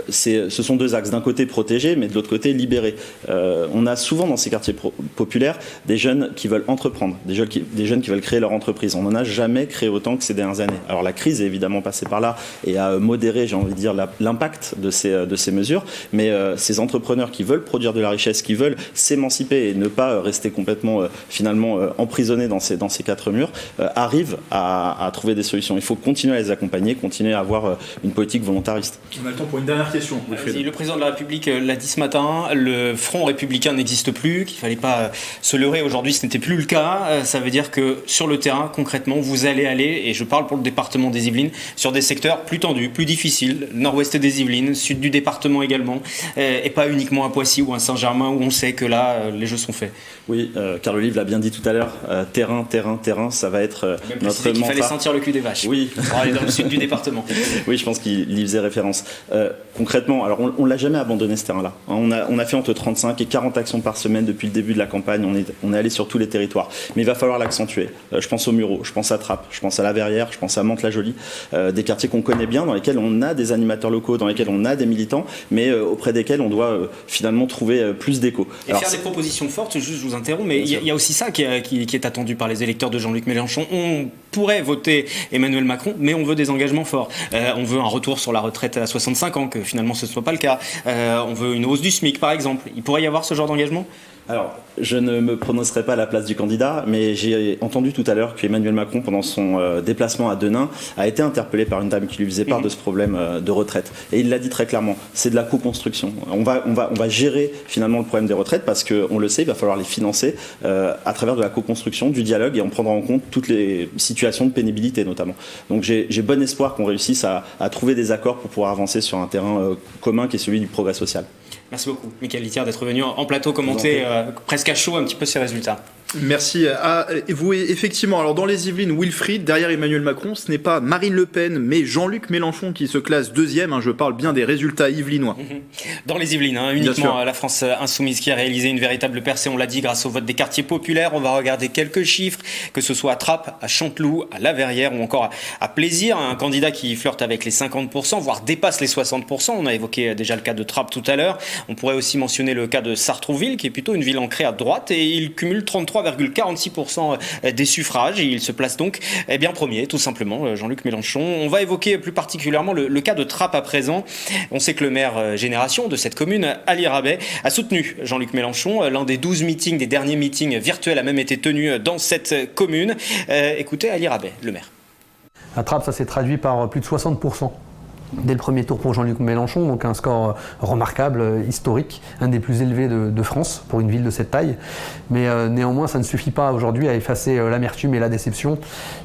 Ce sont deux axes. D'un côté protéger, mais de l'autre côté libérer. On a souvent dans ces quartiers populaires des jeunes qui veulent entreprendre, des jeunes qui veulent créer leur entreprise. On n'en a jamais créé autant que ces dernières années. Alors la crise est évidemment passée par là et a modéré, j'ai envie de dire, l'impact de ces mesures, mais ces entrepreneurs qui veulent produire de la richesse, qui veulent s'émanciper et ne pas rester complètement finalement emprisonnés dans ces quatre murs, arrivent à trouver des solutions. Il faut continuer à les accompagner, continuer à avoir une politique volontariste. On a le temps pour une dernière question. Le président de la République l'a dit ce matin, le front républicain n'existe plus, qu'il ne fallait pas se leurrer. Aujourd'hui, ce n'était plus le cas. Ça veut dire que sur le terrain, concrètement, vous allez aller, et je parle pour le département des Yvelines, sur des secteurs plus tendus, plus difficiles, nord-ouest des Yvelines, sud du département également, et pas uniquement à Poissy ou à Saint-Germain où on sait que là, les jeux sont faits. Oui, Carl Olive l'a bien dit tout à l'heure, terrain, ça va être notre mantra. Il fallait sentir le cul des vaches. Oui. Pour aller dans le sud du département. Oui, je pense qu'il y faisait référence. Concrètement, alors on ne l'a jamais abandonné ce terrain-là. On a fait entre 35 et 40 actions par semaine depuis le début de la campagne. On est allé sur tous les territoires. Mais il va falloir l'accentuer. Je pense aux Mureaux, je pense à Trappes, je pense à La Verrière, je pense à Mantes-la-Jolie. Des quartiers qu'on connaît bien, dans lesquels on a des animateurs locaux, dans lesquels on a des militants, mais auprès desquels on doit finalement trouver plus d'écho. Et faire des propositions fortes, juste je vous interromps, mais il y a aussi ça qui est attendu par les électeurs de Jean-Luc Mélenchon. On pourrait voter Emmanuel Macron, mais on veut des engagements forts. On veut un retour sur la retraite à 65 ans, que finalement ce ne soit pas le cas. On veut une hausse du SMIC, par exemple. Il pourrait y avoir ce genre d'engagement ? Alors, je ne me prononcerai pas à la place du candidat, mais j'ai entendu tout à l'heure qu'Emmanuel Macron, pendant son déplacement à Denain, a été interpellé par une dame qui lui faisait part de ce problème de retraite. Et il l'a dit très clairement, c'est de la co-construction. On va gérer finalement le problème des retraites parce qu'on le sait, il va falloir les financer à travers de la co-construction, du dialogue, et on prendra en compte toutes les situations de pénibilité notamment. Donc j'ai bon espoir qu'on réussisse à trouver des accords pour pouvoir avancer sur un terrain commun qui est celui du progrès social. Merci beaucoup, Mickaël Littière, d'être venu en plateau commenter presque à chaud un petit peu ces résultats. Merci à vous. Effectivement, alors dans les Yvelines, Wilfried, derrière Emmanuel Macron, ce n'est pas Marine Le Pen, mais Jean-Luc Mélenchon qui se classe deuxième. Je parle bien des résultats yvelinois. Dans les Yvelines, uniquement la France Insoumise qui a réalisé une véritable percée, on l'a dit, grâce au vote des quartiers populaires. On va regarder quelques chiffres, que ce soit à Trappes, à Chanteloup, à La Verrière ou encore à Plaisir. Un candidat qui flirte avec les 50%, voire dépasse les 60%. On a évoqué déjà le cas de Trappes tout à l'heure. On pourrait aussi mentionner le cas de Sartrouville, qui est plutôt une ville ancrée à droite, et il cumule 33,46% des suffrages. Et il se place donc bien premier, tout simplement, Jean-Luc Mélenchon. On va évoquer plus particulièrement le cas de Trappes à présent. On sait que le maire Génération de cette commune, Ali Rabet, a soutenu Jean-Luc Mélenchon. L'un des 12 meetings, des derniers meetings virtuels a même été tenu dans cette commune. Écoutez Ali Rabet, le maire. À Trappes, ça s'est traduit par plus de 60%. Dès le premier tour pour Jean-Luc Mélenchon, donc un score remarquable, historique, un des plus élevés de France pour une ville de cette taille. Mais néanmoins, ça ne suffit pas aujourd'hui à effacer l'amertume et la déception,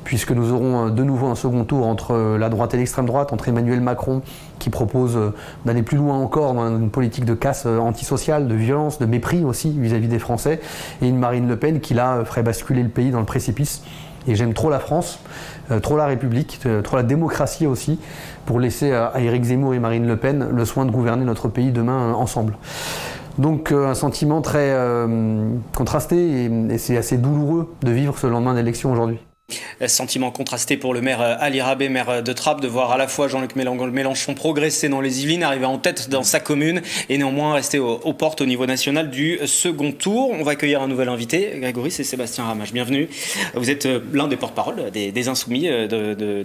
puisque nous aurons de nouveau un second tour entre la droite et l'extrême droite, entre Emmanuel Macron, qui propose d'aller plus loin encore dans une politique de casse antisociale, de violence, de mépris aussi vis-à-vis des Français, et une Marine Le Pen qui là ferait basculer le pays dans le précipice. Et j'aime trop la France, trop la République, trop la démocratie aussi, pour laisser à Éric Zemmour et Marine Le Pen le soin de gouverner notre pays demain ensemble. Donc un sentiment très contrasté et c'est assez douloureux de vivre ce lendemain d'élection aujourd'hui. Sentiment contrasté pour le maire Ali Rabet, maire de Trappes, de voir à la fois Jean-Luc Mélenchon progresser dans les Yvelines, arriver en tête dans sa commune et néanmoins rester aux portes au niveau national du second tour. On va accueillir un nouvel invité, Grégory, c'est Sébastien Ramage. Bienvenue. Vous êtes l'un des porte-parole des Insoumis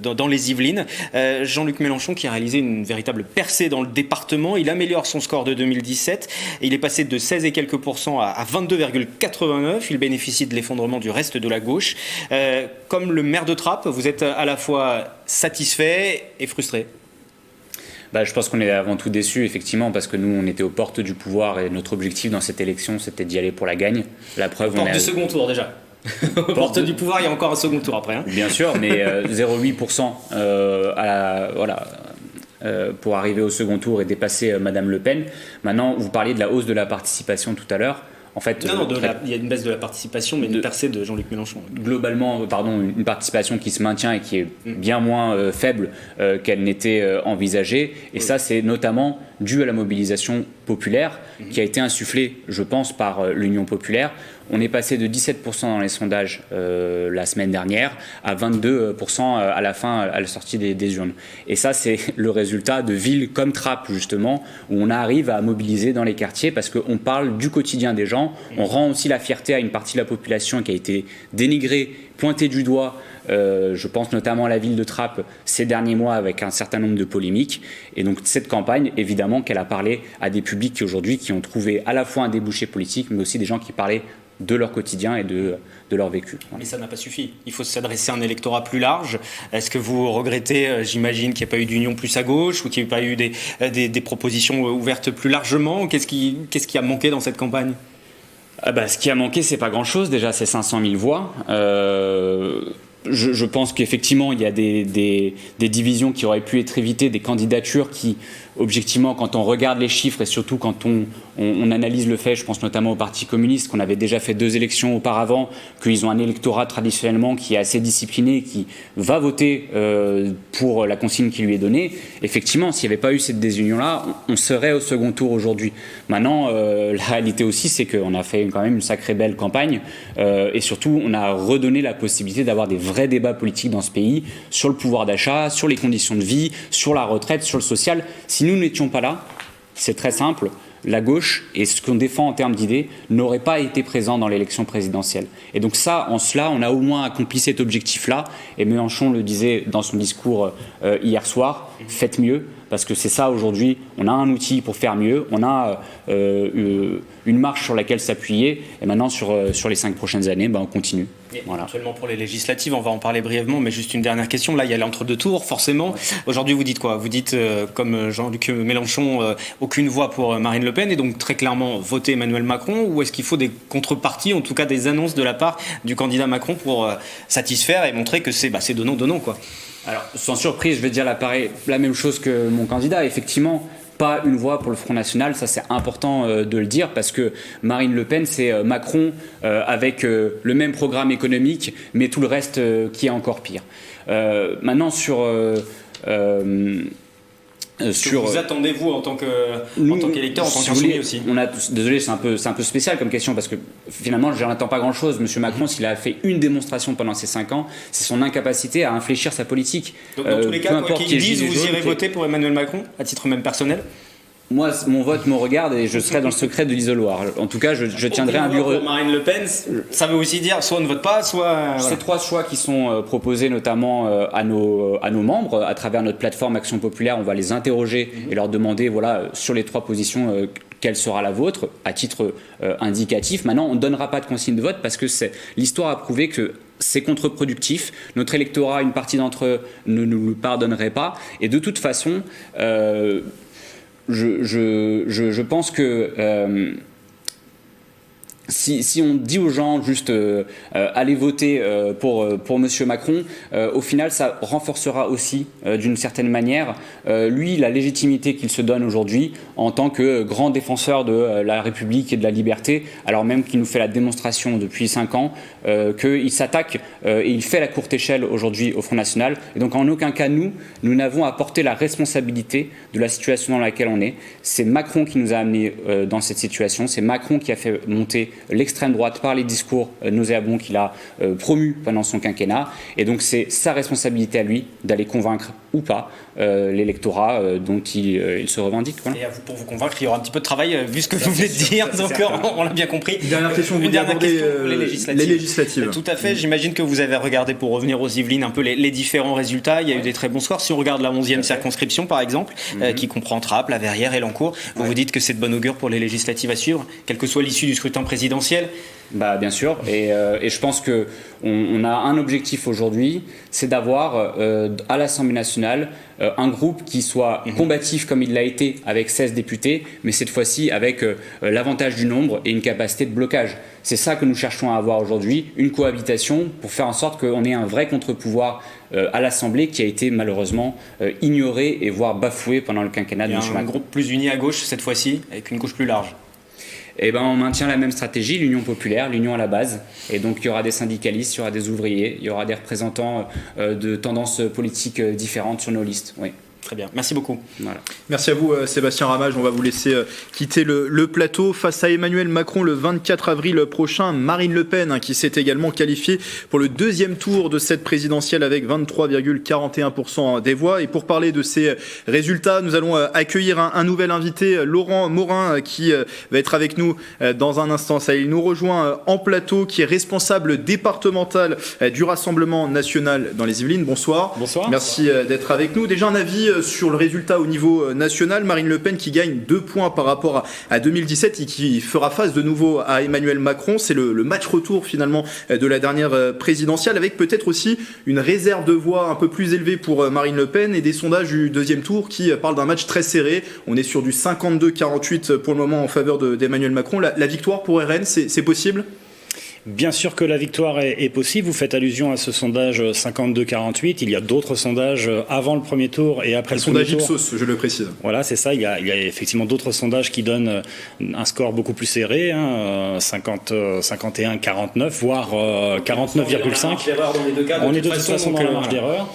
dans les Yvelines. Jean-Luc Mélenchon qui a réalisé une véritable percée dans le département. Il améliore son score de 2017. Et il est passé de 16 et quelques % à 22,89. Il bénéficie de l'effondrement du reste de la gauche. Comme le maire de Trappes, vous êtes à la fois satisfait et frustré. Je pense qu'on est avant tout déçus, effectivement, parce que nous, on était aux portes du pouvoir et notre objectif dans cette élection, c'était d'y aller pour la gagne. La preuve, porte du second tour, déjà. Porte du pouvoir, il y a encore un second tour après. Hein. Bien sûr, mais 0,8% pour arriver au second tour et dépasser Madame Le Pen. Maintenant, vous parliez de la hausse de la participation tout à l'heure. En fait, il y a une baisse de la participation, mais une percée de Jean-Luc Mélenchon. Globalement, une participation qui se maintient et qui est bien moins faible qu'elle n'était envisagée. Et ça, c'est notamment dû à la mobilisation populaire qui a été insufflée, je pense, par l'Union populaire. On est passé de 17% dans les sondages la semaine dernière à 22% à la fin, à la sortie des urnes. Et ça, c'est le résultat de villes comme Trappes, justement, où on arrive à mobiliser dans les quartiers parce qu'on parle du quotidien des gens. On rend aussi la fierté à une partie de la population qui a été dénigrée, pointée du doigt. Je pense notamment à la ville de Trappes ces derniers mois avec un certain nombre de polémiques. Et donc cette campagne, évidemment qu'elle a parlé à des publics qui ont trouvé à la fois un débouché politique, mais aussi des gens qui parlaient de leur quotidien et de leur vécu. Mais ça n'a pas suffi. Il faut s'adresser à un électorat plus large. Est-ce que vous regrettez, j'imagine, qu'il n'y ait pas eu d'union plus à gauche ou qu'il n'y ait pas eu des propositions ouvertes plus largement? Qu'est-ce qui a manqué dans cette campagne? Ce qui a manqué, c'est pas grand-chose. Déjà, c'est 500 000 voix. Je pense qu'effectivement, il y a des divisions qui auraient pu être évitées, des candidatures qui, objectivement, quand on regarde les chiffres et surtout quand on analyse le fait, je pense notamment au Parti communiste, qu'on avait déjà fait 2 élections auparavant, qu'ils ont un électorat traditionnellement qui est assez discipliné, qui va voter pour la consigne qui lui est donnée. Effectivement, s'il n'y avait pas eu cette désunion-là, on serait au second tour aujourd'hui. Maintenant, la réalité aussi, c'est qu'on a fait quand même une sacrée belle campagne et surtout, on a redonné la possibilité d'avoir des vrais débats politiques dans ce pays sur le pouvoir d'achat, sur les conditions de vie, sur la retraite, sur le social. Si nous n'étions pas là, c'est très simple, la gauche et ce qu'on défend en termes d'idées n'aurait pas été présent dans l'élection présidentielle. Et donc ça, en cela, on a au moins accompli cet objectif-là. Et Mélenchon le disait dans son discours hier soir, faites mieux, parce que c'est ça aujourd'hui, on a un outil pour faire mieux, on a une marche sur laquelle s'appuyer, et maintenant sur les 5 prochaines années, on continue. Voilà. Actuellement pour les législatives, on va en parler brièvement, mais juste une dernière question. Là, il y a l'entre-deux tours, forcément. Aujourd'hui, vous dites quoi? Vous dites, comme Jean-Luc Mélenchon, aucune voix pour Marine Le Pen, et donc très clairement voter Emmanuel Macron, ou est-ce qu'il faut des contreparties, en tout cas des annonces de la part du candidat Macron pour satisfaire et montrer que c'est donnant, quoi? Alors, sans surprise, je vais dire la même chose que mon candidat. Effectivement, pas une voix pour le Front National, ça c'est important de le dire, parce que Marine Le Pen, c'est Macron avec le même programme économique, mais tout le reste qui est encore pire. Maintenant, vous attendez-vous en tant qu'électeur, en tant qu'insoumis aussi? Désolé, c'est un peu spécial comme question, parce que finalement, je n'attends pas grand-chose. Monsieur Macron, s'il a fait une démonstration pendant ces 5 ans, c'est son incapacité à infléchir sa politique. Donc dans tous les cas, quoi qu'ils disent, vous irez voter pour Emmanuel Macron, à titre même personnel? Moi, mon vote me regarde et je serai dans le secret de l'isoloir. En tout cas, je tiendrai un bureau. Pour Marine Le Pen, ça veut aussi dire soit on ne vote pas, soit. Ces 3 choix qui sont proposés notamment à nos membres à travers notre plateforme Action Populaire, on va les interroger et leur demander, sur les 3 positions, quelle sera la vôtre, à titre indicatif. Maintenant, on ne donnera pas de consigne de vote parce que l'histoire a prouvé que c'est contre-productif. Notre électorat, une partie d'entre eux ne nous le pardonnerait pas. Et de toute façon, je pense que si on dit aux gens juste allez voter pour Monsieur Macron, au final ça renforcera aussi d'une certaine manière lui la légitimité qu'il se donne aujourd'hui en tant que grand défenseur de la République et de la liberté, alors même qu'il nous fait la démonstration depuis 5 ans qu'il s'attaque et il fait la courte échelle aujourd'hui au Front National. Et donc en aucun cas nous n'avons à porter la responsabilité de la situation dans laquelle on est. C'est Macron qui nous a amenés dans cette situation, c'est Macron qui a fait monter l'extrême droite par les discours nauséabonds qu'il a promus pendant son quinquennat. Et donc c'est sa responsabilité à lui d'aller convaincre ou pas l'électorat dont il se revendique. Voilà. Et pour vous convaincre, il y aura un petit peu de travail vu ce que vous venez de dire, donc on l'a bien compris. Une dernière question, les législatives. Tout à fait, j'imagine que vous avez regardé, pour revenir aux Yvelines, un peu les différents résultats. Il y a eu des très bons scores. Si on regarde la 11e circonscription par exemple, qui comprend Trappes, La Verrière et Lancourt, vous dites que c'est de bon augure pour les législatives à suivre, quelle que soit l'issue du scrutin présidentiel. présidentielle. Bah, bien sûr, et je pense que on a un objectif aujourd'hui, c'est d'avoir à l'Assemblée nationale un groupe qui soit combatif comme il l'a été avec 16 députés, mais cette fois-ci avec l'avantage du nombre et une capacité de blocage. C'est ça que nous cherchons à avoir aujourd'hui, une cohabitation pour faire en sorte qu'on ait un vrai contre-pouvoir à l'Assemblée qui a été malheureusement ignoré et voire bafoué pendant le quinquennat de M. Macron. Un groupe plus uni à gauche cette fois-ci, avec une gauche plus large. Eh ben, on maintient la même stratégie, l'union populaire, l'union à la base. Et donc, il y aura des syndicalistes, il y aura des ouvriers, il y aura des représentants de tendances politiques différentes sur nos listes. Oui. Très bien, merci beaucoup. Voilà. Merci à vous Sébastien Ramage, on va vous laisser quitter le plateau face à Emmanuel Macron le 24 avril prochain. Marine Le Pen qui s'est également qualifiée pour le deuxième tour de cette présidentielle avec 23,41% des voix. Et pour parler de ces résultats, nous allons accueillir un nouvel invité, Laurent Morin, qui va être avec nous dans un instant. Ça, il nous rejoint en plateau, qui est responsable départemental du Rassemblement national dans les Yvelines. Bonsoir. Bonsoir. Merci d'être avec nous. Déjà un avis sur le résultat au niveau national. Marine Le Pen qui gagne 2 points par rapport à 2017 et qui fera face de nouveau à Emmanuel Macron. C'est le match retour finalement de la dernière présidentielle, avec peut-être aussi une réserve de voix un peu plus élevée pour Marine Le Pen et des sondages du deuxième tour qui parlent d'un match très serré. On est sur du 52-48 pour le moment en faveur d'Emmanuel Macron. La victoire pour RN, c'est possible ? Bien sûr que la victoire est possible. Vous faites allusion à ce sondage 52-48. Il y a d'autres sondages avant le premier tour et après le premier tour. Le sondage Ipsos, je le précise. Voilà, c'est ça. Il y a effectivement d'autres sondages qui donnent un score beaucoup plus serré, 51-49, voire 49,5. On est de toute façon dans la marge d'erreur.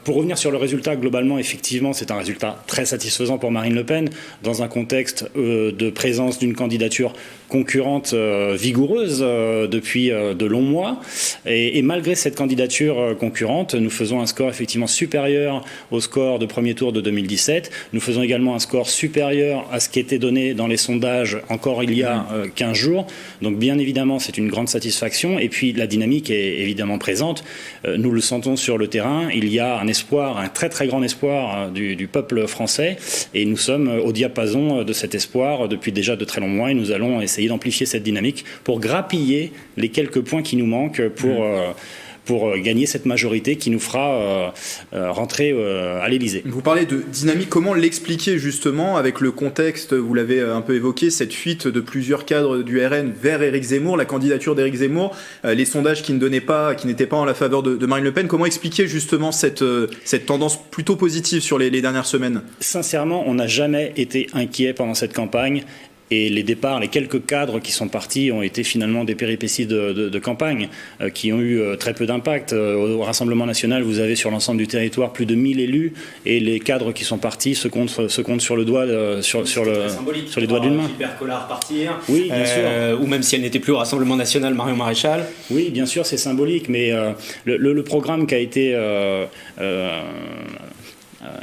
Pour revenir sur le résultat, globalement, effectivement, c'est un résultat très satisfaisant pour Marine Le Pen, dans un contexte de présence d'une candidature concurrente vigoureuse depuis de longs mois. Et malgré cette candidature concurrente, nous faisons un score effectivement supérieur au score de premier tour de 2017. Nous faisons également un score supérieur à ce qui était donné dans les sondages encore il y a 15 jours. Donc bien évidemment, c'est une grande satisfaction. Et puis la dynamique est évidemment présente. Nous le sentons sur le terrain. Il y a un espoir, un très très grand espoir du peuple français. Et nous sommes au diapason de cet espoir depuis déjà de très longs mois. Et nous allons essayer d'amplifier cette dynamique pour grappiller les quelques points qui nous manquent pour gagner cette majorité qui nous fera rentrer à l'Élysée. Vous parlez de dynamique, comment l'expliquer justement avec le contexte, vous l'avez un peu évoqué, cette fuite de plusieurs cadres du RN vers Éric Zemmour, la candidature d'Éric Zemmour, les sondages qui n'étaient pas en la faveur de Marine Le Pen. Comment expliquer justement cette tendance plutôt positive sur les dernières semaines ? Sincèrement, on n'a jamais été inquiet pendant cette campagne. Et les départs, les quelques cadres qui sont partis ont été finalement des péripéties de campagne qui ont eu très peu d'impact. Au Rassemblement national, vous avez sur l'ensemble du territoire plus de 1000 élus et les cadres qui sont partis se comptent sur le doigt, sur les doigts d'une main. Gilbert Collard partir, oui, bien sûr. Ou même si elle n'était plus au Rassemblement national, Marion Maréchal. Oui, bien sûr, c'est symbolique, mais le programme qui a été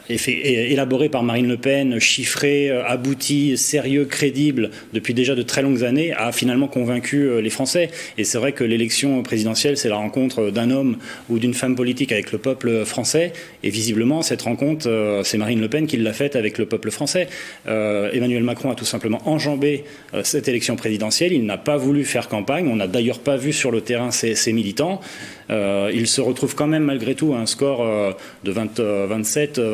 élaboré par Marine Le Pen, chiffré, abouti, sérieux, crédible depuis déjà de très longues années, a finalement convaincu les Français. Et c'est vrai que l'élection présidentielle, c'est la rencontre d'un homme ou d'une femme politique avec le peuple français. Et visiblement, cette rencontre, c'est Marine Le Pen qui l'a faite avec le peuple français. Emmanuel Macron a tout simplement enjambé cette élection présidentielle. Il n'a pas voulu faire campagne. On n'a d'ailleurs pas vu sur le terrain ses militants. Il se retrouve quand même malgré tout à un score de 27%.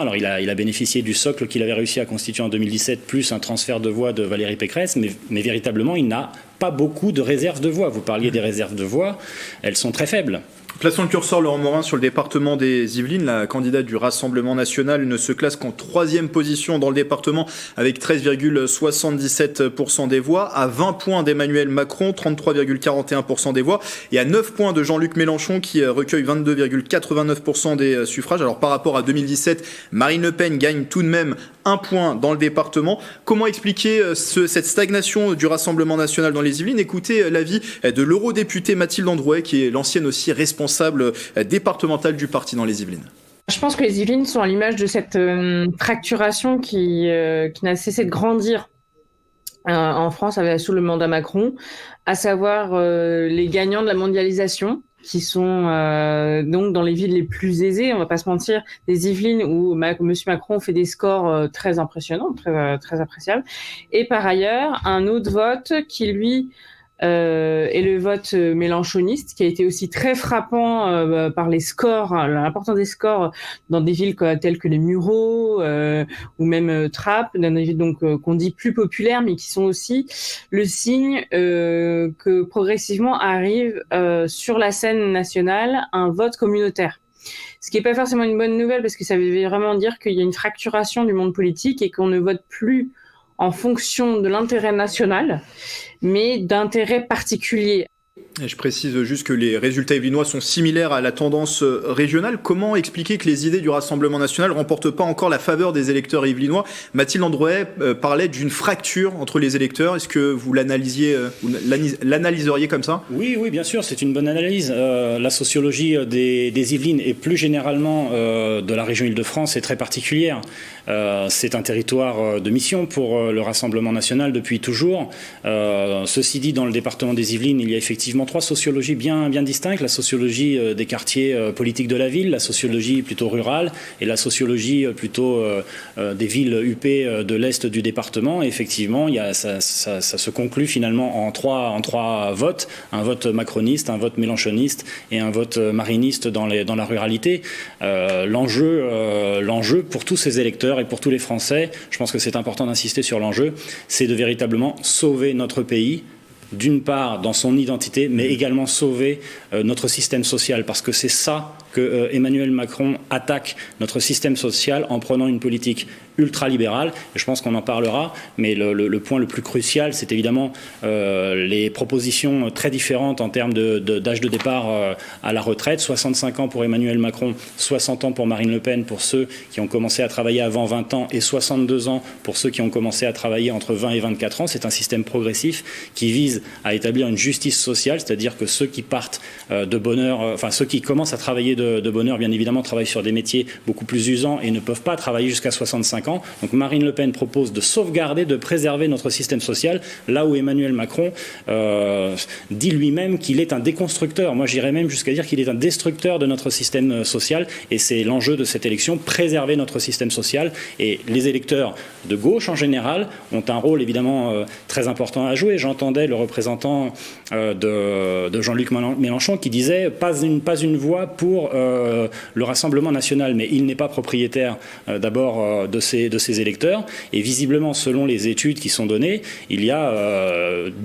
Alors il a bénéficié du socle qu'il avait réussi à constituer en 2017, plus un transfert de voix de Valérie Pécresse, mais véritablement il n'a pas beaucoup de réserves de voix. Vous parliez des réserves de voix, elles sont très faibles. Plaçons le curseur, Laurent Morin, sur le département des Yvelines. La candidate du Rassemblement national ne se classe qu'en 3e position dans le département avec 13,77% des voix, à 20 points d'Emmanuel Macron, 33,41% des voix, et à 9 points de Jean-Luc Mélenchon qui recueille 22,89% des suffrages. Alors par rapport à 2017, Marine Le Pen gagne tout de même 1 point dans le département. Comment expliquer cette stagnation du Rassemblement national dans les Yvelines ? Écoutez l'avis de l'eurodéputée Mathilde Androuet, qui est l'ancienne aussi responsable départementale du parti dans les Yvelines. Je pense que les Yvelines sont à l'image de cette fracturation qui n'a cessé de grandir en France sous le mandat Macron, à savoir les gagnants de la mondialisation qui sont donc dans les villes les plus aisées, on va pas se mentir, des Yvelines où Monsieur Macron fait des scores très impressionnants, très appréciables. Et par ailleurs, un autre vote qui, lui, est le vote mélenchoniste, qui a été aussi très frappant par les scores, l'importance des scores dans des villes telles que les Mureaux ou même Trappes, dans des villes donc qu'on dit plus populaires, mais qui sont aussi le signe que progressivement arrive sur la scène nationale un vote communautaire. Ce qui n'est pas forcément une bonne nouvelle, parce que ça veut vraiment dire qu'il y a une fracturation du monde politique et qu'on ne vote plus en fonction de l'intérêt national, mais d'intérêts particuliers. Et je précise juste que les résultats yvelinois sont similaires à la tendance régionale. Comment expliquer que les idées du Rassemblement national ne remportent pas encore la faveur des électeurs yvelinois ? Mathilde Androuet parlait d'une fracture entre les électeurs. Est-ce que vous l'analyseriez comme ça ? Oui, bien sûr, c'est une bonne analyse. La sociologie des Yvelines et plus généralement de la région Île-de-France est très particulière. C'est un territoire de mission pour le Rassemblement national depuis toujours. Ceci dit, dans le département des Yvelines, il y a effectivement 3 sociologies bien distinctes. La sociologie des quartiers politiques de la ville, la sociologie plutôt rurale et la sociologie plutôt des villes UP de l'Est du département. Et effectivement, ça se conclut finalement en trois votes. Un vote macroniste, un vote mélenchoniste et un vote mariniste dans la ruralité. L'enjeu pour tous ces électeurs et pour tous les Français, je pense que c'est important d'insister sur l'enjeu, c'est de véritablement sauver notre pays, d'une part dans son identité, mais également sauver notre système social, parce que c'est ça que Emmanuel Macron attaque, notre système social, en prenant une politique ultralibérale. Je pense qu'on en parlera, mais le point le plus crucial, c'est évidemment les propositions très différentes en termes d'âge de départ à la retraite. 65 ans pour Emmanuel Macron, 60 ans pour Marine Le Pen, pour ceux qui ont commencé à travailler avant 20 ans, et 62 ans pour ceux qui ont commencé à travailler entre 20 et 24 ans. C'est un système progressif qui vise à établir une justice sociale, c'est-à-dire que ceux qui partent de bonheur, ceux qui commencent à travailler de bonheur, bien évidemment, travaillent sur des métiers beaucoup plus usants et ne peuvent pas travailler jusqu'à 65 ans. Donc Marine Le Pen propose de sauvegarder, de préserver notre système social, là où Emmanuel Macron dit lui-même qu'il est un déconstructeur. Moi, j'irais même jusqu'à dire qu'il est un destructeur de notre système social, et c'est l'enjeu de cette élection, préserver notre système social. Et les électeurs de gauche, en général, ont un rôle évidemment très important à jouer. J'entendais le représentant de Jean-Luc Mélenchon qui disait pas une voix pour le Rassemblement national, mais il n'est pas propriétaire d'abord de ses électeurs, et visiblement, selon les études qui sont données, il y a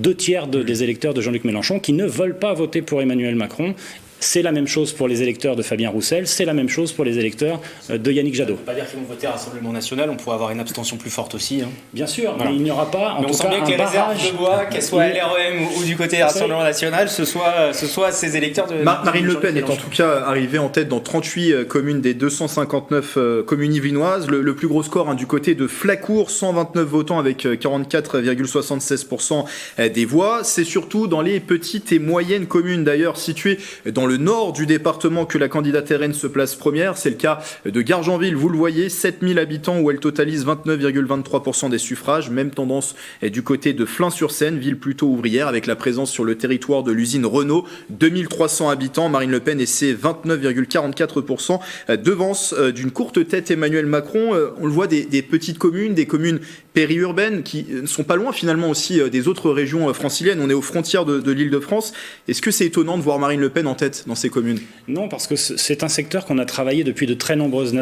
2/3 des électeurs de Jean-Luc Mélenchon qui ne veulent pas voter pour Emmanuel Macron. C'est la même chose pour les électeurs de Fabien Roussel, c'est la même chose pour les électeurs de Yannick Jadot. Ça ne veut pas dire qu'ils vont voter Rassemblement national, on pourrait avoir une abstention plus forte aussi. Bien sûr, voilà. Mais il n'y aura pas, en mais tout on cas, sent bien que les réserves de voix, qu'elles soient LREM ou du côté Rassemblement national, ce soit ces électeurs de... Marine Le Pen est en tout cas arrivée en tête dans 38 communes des 259 communes yvelinoises. Le plus gros score du côté de Flacourt, 129 votants avec 44,76% des voix. C'est surtout dans les petites et moyennes communes, d'ailleurs situées dans le nord du département, que la candidate RN se place première. C'est le cas de Gargenville, vous le voyez, 7000 habitants où elle totalise 29,23% des suffrages. Même tendance du côté de Flins-sur-Seine, ville plutôt ouvrière, avec la présence sur le territoire de l'usine Renault, 2300 habitants. Marine Le Pen et ses 29,44% devance d'une courte tête Emmanuel Macron. On le voit, des petites communes, des communes périurbaines qui ne sont pas loin finalement aussi des autres régions franciliennes. On est aux frontières de l'Île-de-France. Est-ce que c'est étonnant de voir Marine Le Pen en tête dans ces communes ? Non, parce que c'est un secteur qu'on a travaillé depuis de très nombreuses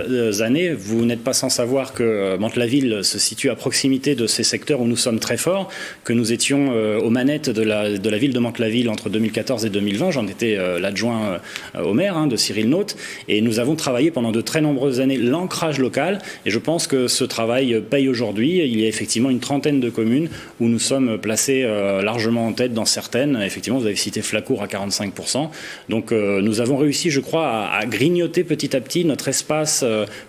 années. Vous n'êtes pas sans savoir que Mantes-la-Ville se situe à proximité de ces secteurs où nous sommes très forts, que nous étions aux manettes de la ville de Mantes-la-Ville entre 2014 et 2020. J'en étais l'adjoint au maire de Cyril Naute, et nous avons travaillé pendant de très nombreuses années l'ancrage local, et je pense que ce travail paye aujourd'hui. Il y a effectivement une trentaine de communes où nous sommes placés largement en tête dans certaines. Effectivement, vous avez cité Flacourt à 45%. Donc nous avons réussi, je crois, à grignoter petit à petit notre espace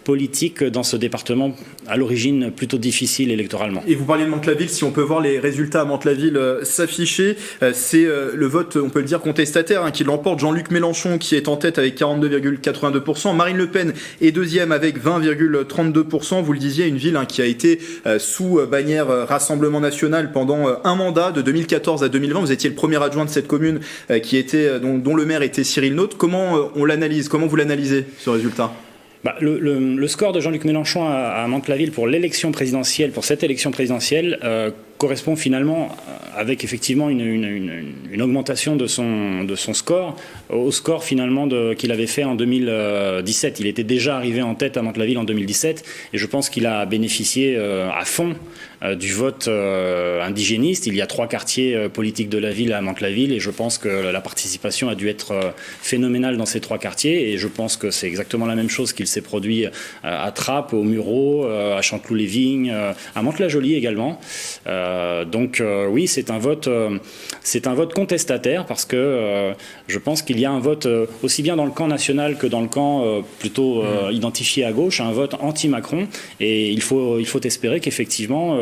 politique dans ce département à l'origine plutôt difficile électoralement. Et vous parliez de Mantes-la-Ville, si on peut voir les résultats à Mantes-la-Ville s'afficher, c'est le vote, on peut le dire, contestataire qui l'emporte. Jean-Luc Mélenchon qui est en tête avec 42,82%, Marine Le Pen est deuxième avec 20,32%. Vous le disiez, une ville qui a été sous bannière Rassemblement National pendant un mandat, de 2014 à 2020. Vous étiez le premier adjoint de cette commune dont le maire était Cyril Naute. Comment on l'analyse? Comment vous l'analysez, ce résultat? Le score de Jean-Luc Mélenchon à Mantes-la-Ville pour cette élection présidentielle, correspond finalement avec effectivement une augmentation de son score au score finalement qu'il avait fait en 2017. Il était déjà arrivé en tête à Mantes-la-Ville en 2017 et je pense qu'il a bénéficié à fond du vote indigéniste. Il y a 3 quartiers politiques de la ville à Mantes-la-Ville et je pense que la participation a dû être phénoménale dans ces 3 quartiers et je pense que c'est exactement la même chose qu'il s'est produit à Trappes, au Mureau, à Chanteloup-les-Vignes, à Mantes-la-Jolie également. Donc oui, c'est un vote contestataire parce que je pense qu'il y a un vote aussi bien dans le camp national que dans le camp plutôt identifié à gauche, un vote anti-Macron et il faut espérer qu'effectivement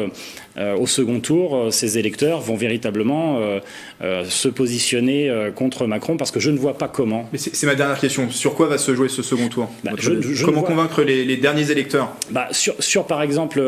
au second tour, ces électeurs vont véritablement se positionner contre Macron parce que je ne vois pas comment. Mais c'est ma dernière question. Sur quoi va se jouer ce second tour? Comment convaincre les derniers électeurs? Sur par exemple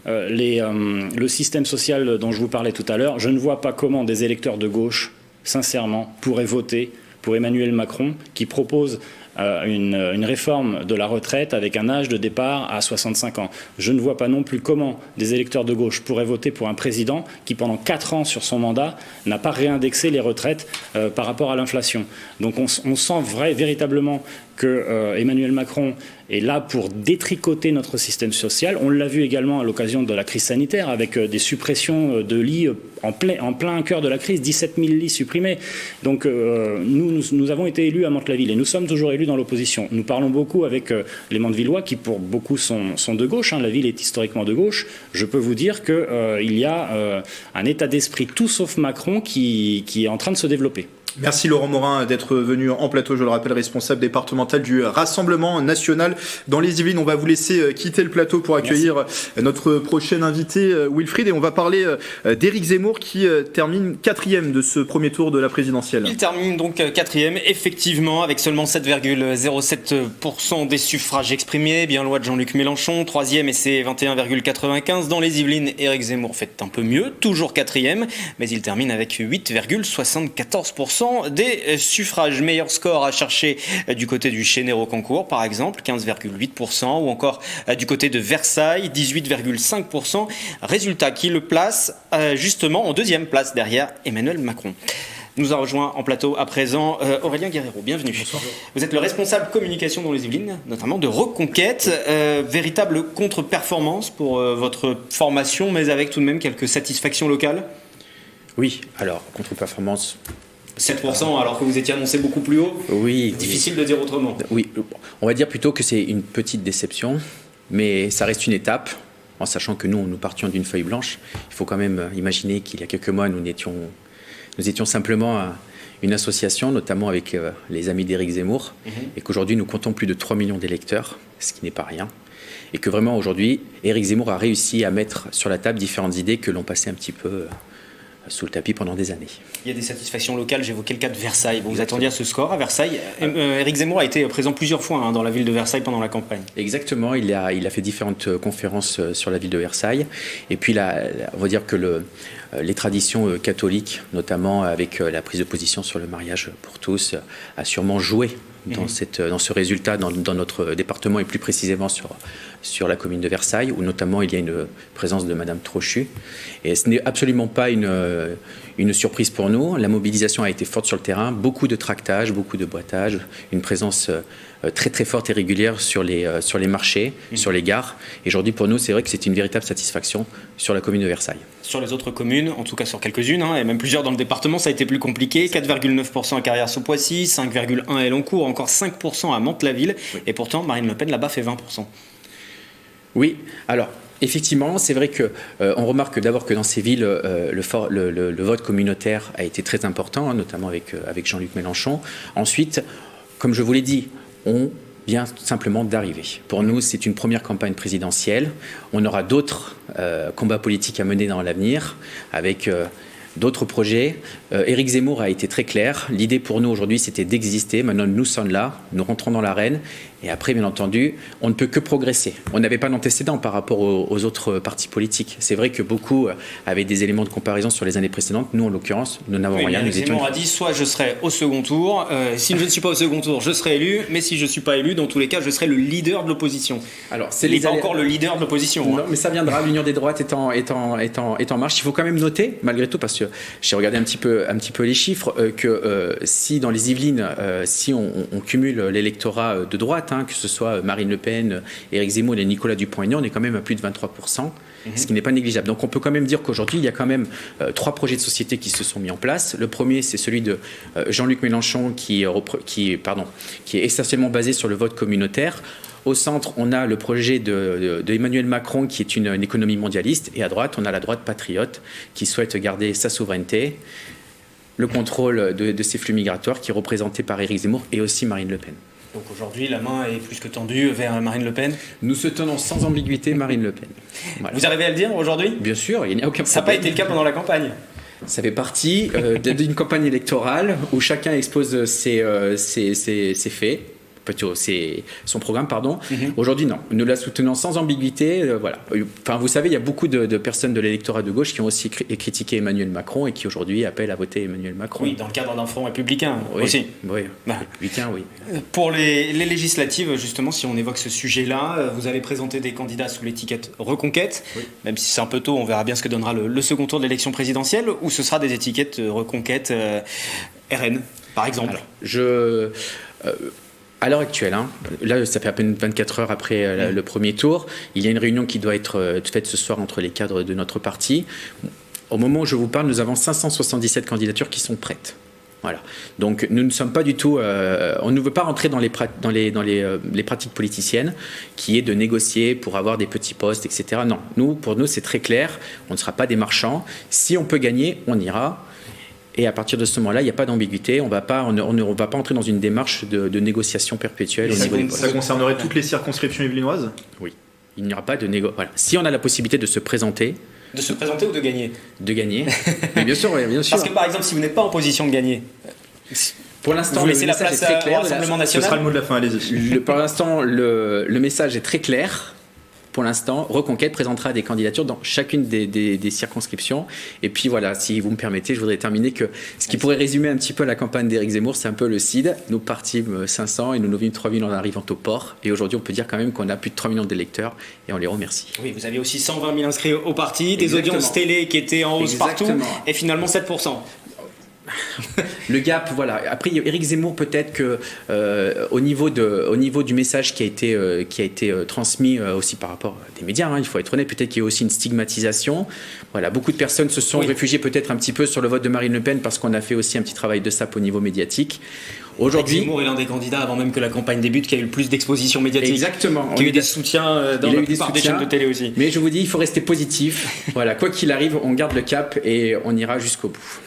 le système social dont je vous parlais tout à l'heure, je ne vois pas comment des électeurs de gauche, sincèrement, pourraient voter pour Emmanuel Macron qui propose une réforme de la retraite avec un âge de départ à 65 ans. Je ne vois pas non plus comment des électeurs de gauche pourraient voter pour un président qui, pendant 4 ans sur son mandat, n'a pas réindexé les retraites par rapport à l'inflation. Donc on sent véritablement que Emmanuel Macron est là pour détricoter notre système social. On l'a vu également à l'occasion de la crise sanitaire avec des suppressions de lits en plein cœur de la crise, 17 000 lits supprimés. Donc nous avons été élus à Mantes-la-Ville et nous sommes toujours élus dans l'opposition. Nous parlons beaucoup avec les Mantevillois qui pour beaucoup sont de gauche. La ville est historiquement de gauche. Je peux vous dire qu'il y a un état d'esprit tout sauf Macron qui est en train de se développer. Merci Laurent Morin d'être venu en plateau, je le rappelle, responsable départemental du Rassemblement National dans les Yvelines. On va vous laisser quitter le plateau pour accueillir notre prochain invité Wilfried et on va parler d'Éric Zemmour qui termine 4e de ce premier tour de la présidentielle. Il termine donc 4e, effectivement, avec seulement 7,07% des suffrages exprimés, bien loin de Jean-Luc Mélenchon, 3e et c'est 21,95%. Dans les Yvelines, Éric Zemmour fait un peu mieux, toujours 4e, mais il termine avec 8,74% des suffrages. Meilleur score à chercher du côté du Chénet-Rocancourt, par exemple, 15,8%, ou encore du côté de Versailles, 18,5%. Résultat qui le place justement en 2e place derrière Emmanuel Macron. Nous a rejoint en plateau à présent Aurélien Guerrero. Bienvenue. Bonsoir. Vous êtes le responsable communication dans les Yvelines, notamment de Reconquête. Véritable contre-performance pour votre formation, mais avec tout de même quelques satisfactions locales? Oui, alors contre-performance... 7% alors que vous étiez annoncé beaucoup plus haut. Oui. Difficile de dire autrement. Oui, on va dire plutôt que c'est une petite déception, mais ça reste une étape, en sachant que nous partions d'une feuille blanche. Il faut quand même imaginer qu'il y a quelques mois, nous étions simplement une association, notamment avec les amis d'Éric Zemmour, et qu'aujourd'hui nous comptons plus de 3 millions d'électeurs, ce qui n'est pas rien. Et que vraiment aujourd'hui, Éric Zemmour a réussi à mettre sur la table différentes idées que l'on passait un petit peu sous le tapis pendant des années. Il y a des satisfactions locales, j'évoquais le cas de Versailles. Vous attendiez à ce score à Versailles. Éric Zemmour a été présent plusieurs fois dans la ville de Versailles pendant la campagne. Exactement, il a fait différentes conférences sur la ville de Versailles. Et puis on va dire que les traditions catholiques, notamment avec la prise de position sur le mariage pour tous, a sûrement joué dans ce résultat dans notre département et plus précisément sur la commune de Versailles, où notamment il y a une présence de Madame Trochu. Et ce n'est absolument pas une surprise pour nous. La mobilisation a été forte sur le terrain, beaucoup de tractage, beaucoup de boitage, une présence très très forte et régulière sur les marchés, sur les gares. Et aujourd'hui pour nous, c'est vrai que c'est une véritable satisfaction sur la commune de Versailles. Sur les autres communes, en tout cas sur quelques-unes, et même plusieurs dans le département, ça a été plus compliqué. 4,9% à Carrières-sous-Poissy, 5,1% à Elancourt, encore 5% à Mantes-la-Ville. Oui. Et pourtant, Marine Le Pen là-bas fait 20%. Oui, alors effectivement, c'est vrai qu'on remarque d'abord que dans ces villes, le vote communautaire a été très important, notamment avec Jean-Luc Mélenchon. Ensuite, comme je vous l'ai dit, on vient simplement d'arriver. Pour nous, c'est une première campagne présidentielle. On aura d'autres combats politiques à mener dans l'avenir avec d'autres projets. Éric Zemmour a été très clair. L'idée pour nous aujourd'hui, c'était d'exister. Maintenant, nous sommes là, nous rentrons dans l'arène. Et après, bien entendu, on ne peut que progresser. On n'avait pas d'antécédents par rapport aux autres partis politiques. C'est vrai que beaucoup avaient des éléments de comparaison sur les années précédentes. Nous, en l'occurrence, nous n'avons rien. Éric Zemmour a dit soit je serai au second tour, si je ne suis pas au second tour, je serai élu, mais si je ne suis pas élu, dans tous les cas, je serai le leader de l'opposition. Alors, il n'est pas encore le leader de l'opposition. Non, mais ça viendra. L'union des droites est en marche. Il faut quand même noter, malgré tout, parce que j'ai regardé un petit peu les chiffres, que si dans les Yvelines, si on cumule l'électorat de droite, que ce soit Marine Le Pen, Éric Zemmour et Nicolas Dupont-Aignan, on est quand même à plus de 23%, ce qui n'est pas négligeable. Donc on peut quand même dire qu'aujourd'hui, il y a quand même 3 projets de société qui se sont mis en place. Le premier, c'est celui de Jean-Luc Mélenchon, qui est essentiellement basé sur le vote communautaire. Au centre, on a le projet de Emmanuel Macron, qui est une économie mondialiste. Et à droite, on a la droite patriote, qui souhaite garder sa souveraineté, le contrôle de ces flux migratoires, qui est représenté par Éric Zemmour et aussi Marine Le Pen. Donc aujourd'hui, la main est plus que tendue vers Marine Le Pen. Nous se tenons sans ambiguïté Marine Le Pen. Voilà. Vous arrivez à le dire aujourd'hui ? Bien sûr, il n'y a aucun problème. Ça n'a pas été le cas pendant la campagne. Ça fait partie d'une campagne électorale où chacun expose ses faits. C'est son programme, pardon. Aujourd'hui, non. Nous la soutenons sans ambiguïté. Voilà. Enfin, vous savez, il y a beaucoup de personnes de l'électorat de gauche qui ont aussi critiqué Emmanuel Macron et qui aujourd'hui appellent à voter Emmanuel Macron. Oui, dans le cadre d'un front républicain aussi. Oui, républicain, oui. Pour les législatives, justement, si on évoque ce sujet-là, vous allez présenter des candidats sous l'étiquette Reconquête, même si c'est un peu tôt, on verra bien ce que donnera le second tour de l'élection présidentielle, ou ce sera des étiquettes Reconquête RN, par exemple. Alors, à l'heure actuelle, là ça fait à peine 24 heures après le premier tour, il y a une réunion qui doit être faite ce soir entre les cadres de notre parti. Au moment où je vous parle, nous avons 577 candidatures qui sont prêtes. Voilà. Donc nous ne sommes pas du tout, on ne veut pas rentrer dans les pratiques politiciennes, qui est de négocier pour avoir des petits postes, etc. Non, pour nous c'est très clair, on ne sera pas des marchands. Si on peut gagner, on ira. Et à partir de ce moment-là, il n'y a pas d'ambiguïté. On ne va pas entrer dans une démarche de négociation perpétuelle. Ça concernerait toutes les circonscriptions yvelinoises ? Oui. Il n'y aura pas de négociation. Voilà. Si on a la possibilité de se présenter. De se présenter ou de gagner ? De gagner. Mais bien sûr, bien sûr. Parce que par exemple, si vous n'êtes pas en position de gagner. Pour l'instant, vous laissez la place au Rassemblement national. Ce sera le mot de la fin, allez-y. Pour l'instant, le message est très clair. Pour l'instant, Reconquête présentera des candidatures dans chacune des circonscriptions. Et puis voilà, si vous me permettez, je voudrais terminer que ce qui pourrait résumer un petit peu la campagne d'Éric Zemmour, c'est un peu le CID. Nous partîmes 500 et nous vîmes 3000 en arrivant au port. Et aujourd'hui, on peut dire quand même qu'on a plus de 3 millions d'électeurs et on les remercie. Oui, vous avez aussi 120 000 inscrits au parti, des audiences télé qui étaient en hausse partout et finalement 7%. Le gap, voilà. Après, Éric Zemmour, peut-être que au niveau du message qui a été transmis aussi par rapport à des médias, il faut être honnête, peut-être qu'il y a aussi une stigmatisation. Voilà, beaucoup de personnes se sont réfugiées peut-être un petit peu sur le vote de Marine Le Pen parce qu'on a fait aussi un petit travail de sape au niveau médiatique. Aujourd'hui, Zemmour est l'un des candidats avant même que la campagne débute qui a eu le plus d'exposition médiatique. Exactement. Qui a eu des soutiens dans la plupart des chaînes de télé aussi. Mais je vous dis, il faut rester positif. Voilà, quoi qu'il arrive, on garde le cap et on ira jusqu'au bout.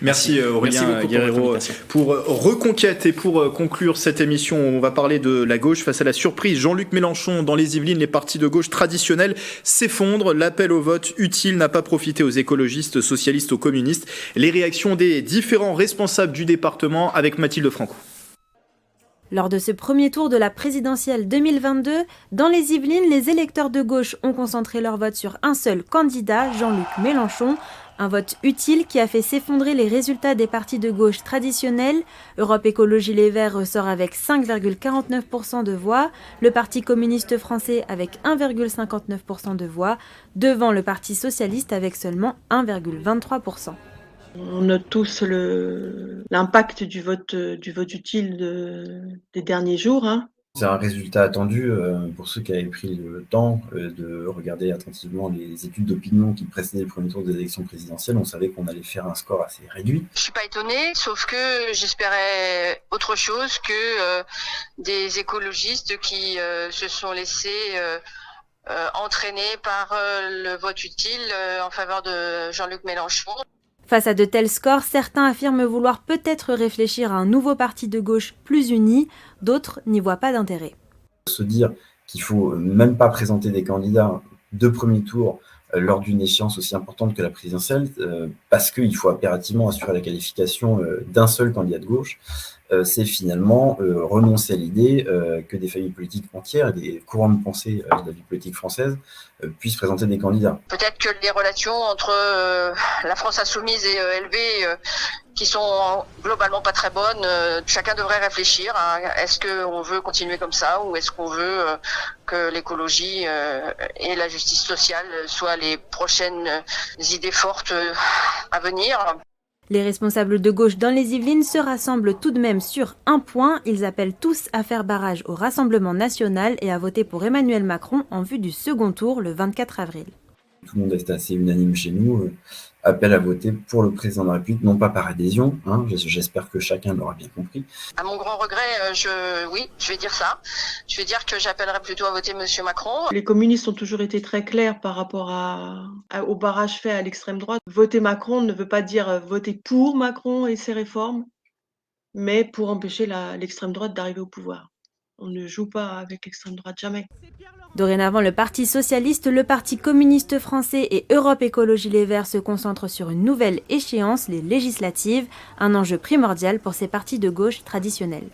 Merci Aurélien Guerrero pour Reconquête. Et pour conclure cette émission, on va parler de la gauche face à la surprise. Jean-Luc Mélenchon, dans les Yvelines, les partis de gauche traditionnels s'effondrent. L'appel au vote utile n'a pas profité aux écologistes, socialistes, aux communistes. Les réactions des différents responsables du département avec Mathilde Franco. Lors de ce premier tour de la présidentielle 2022, dans les Yvelines, les électeurs de gauche ont concentré leur vote sur un seul candidat, Jean-Luc Mélenchon. Un vote utile qui a fait s'effondrer les résultats des partis de gauche traditionnels. Europe Écologie Les Verts ressort avec 5,49% de voix, le Parti communiste français avec 1,59% de voix, devant le Parti socialiste avec seulement 1,23%. On note tous l'impact du vote utile des derniers jours. C'est un résultat attendu pour ceux qui avaient pris le temps de regarder attentivement les études d'opinion qui précédaient le premier tour des élections présidentielles. On savait qu'on allait faire un score assez réduit. Je suis pas étonnée, sauf que j'espérais autre chose que des écologistes qui se sont laissés entraîner par le vote utile en faveur de Jean-Luc Mélenchon. Face à de tels scores, certains affirment vouloir peut-être réfléchir à un nouveau parti de gauche plus uni, d'autres n'y voient pas d'intérêt. Se dire qu'il faut même pas présenter des candidats de premier tour lors d'une échéance aussi importante que la présidentielle, parce qu'il faut impérativement assurer la qualification d'un seul candidat de gauche, c'est finalement renoncer à l'idée que des familles politiques entières et des courants de pensée de la vie politique française puissent présenter des candidats. Peut-être que les relations entre la France insoumise et LV, qui sont globalement pas très bonnes, chacun devrait réfléchir à est-ce qu'on veut continuer comme ça ou est-ce qu'on veut que l'écologie et la justice sociale soient les prochaines idées fortes à venir. Les responsables de gauche dans les Yvelines se rassemblent tout de même sur un point. Ils appellent tous à faire barrage au Rassemblement national et à voter pour Emmanuel Macron en vue du second tour le 24 avril. Tout le monde est assez unanime chez nous, appelle à voter pour le président de la République, non pas par adhésion, hein, j'espère que chacun l'aura bien compris. À mon grand regret, je vais dire ça. Je vais dire que j'appellerai plutôt à voter Monsieur Macron. Les communistes ont toujours été très clairs par rapport au barrage fait à l'extrême droite. Voter Macron ne veut pas dire voter pour Macron et ses réformes, mais pour empêcher l'extrême droite d'arriver au pouvoir. On ne joue pas avec l'extrême droite, jamais. Dorénavant, le Parti socialiste, le Parti communiste français et Europe Écologie Les Verts se concentrent sur une nouvelle échéance, les législatives, un enjeu primordial pour ces partis de gauche traditionnels.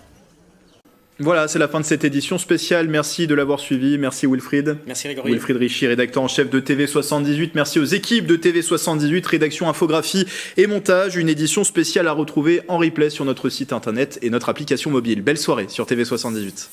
Voilà, c'est la fin de cette édition spéciale. Merci de l'avoir suivi. Merci Wilfried. Merci Grégory. Wilfried Richy, rédacteur en chef de TV78. Merci aux équipes de TV78, rédaction, infographie et montage. Une édition spéciale à retrouver en replay sur notre site internet et notre application mobile. Belle soirée sur TV78.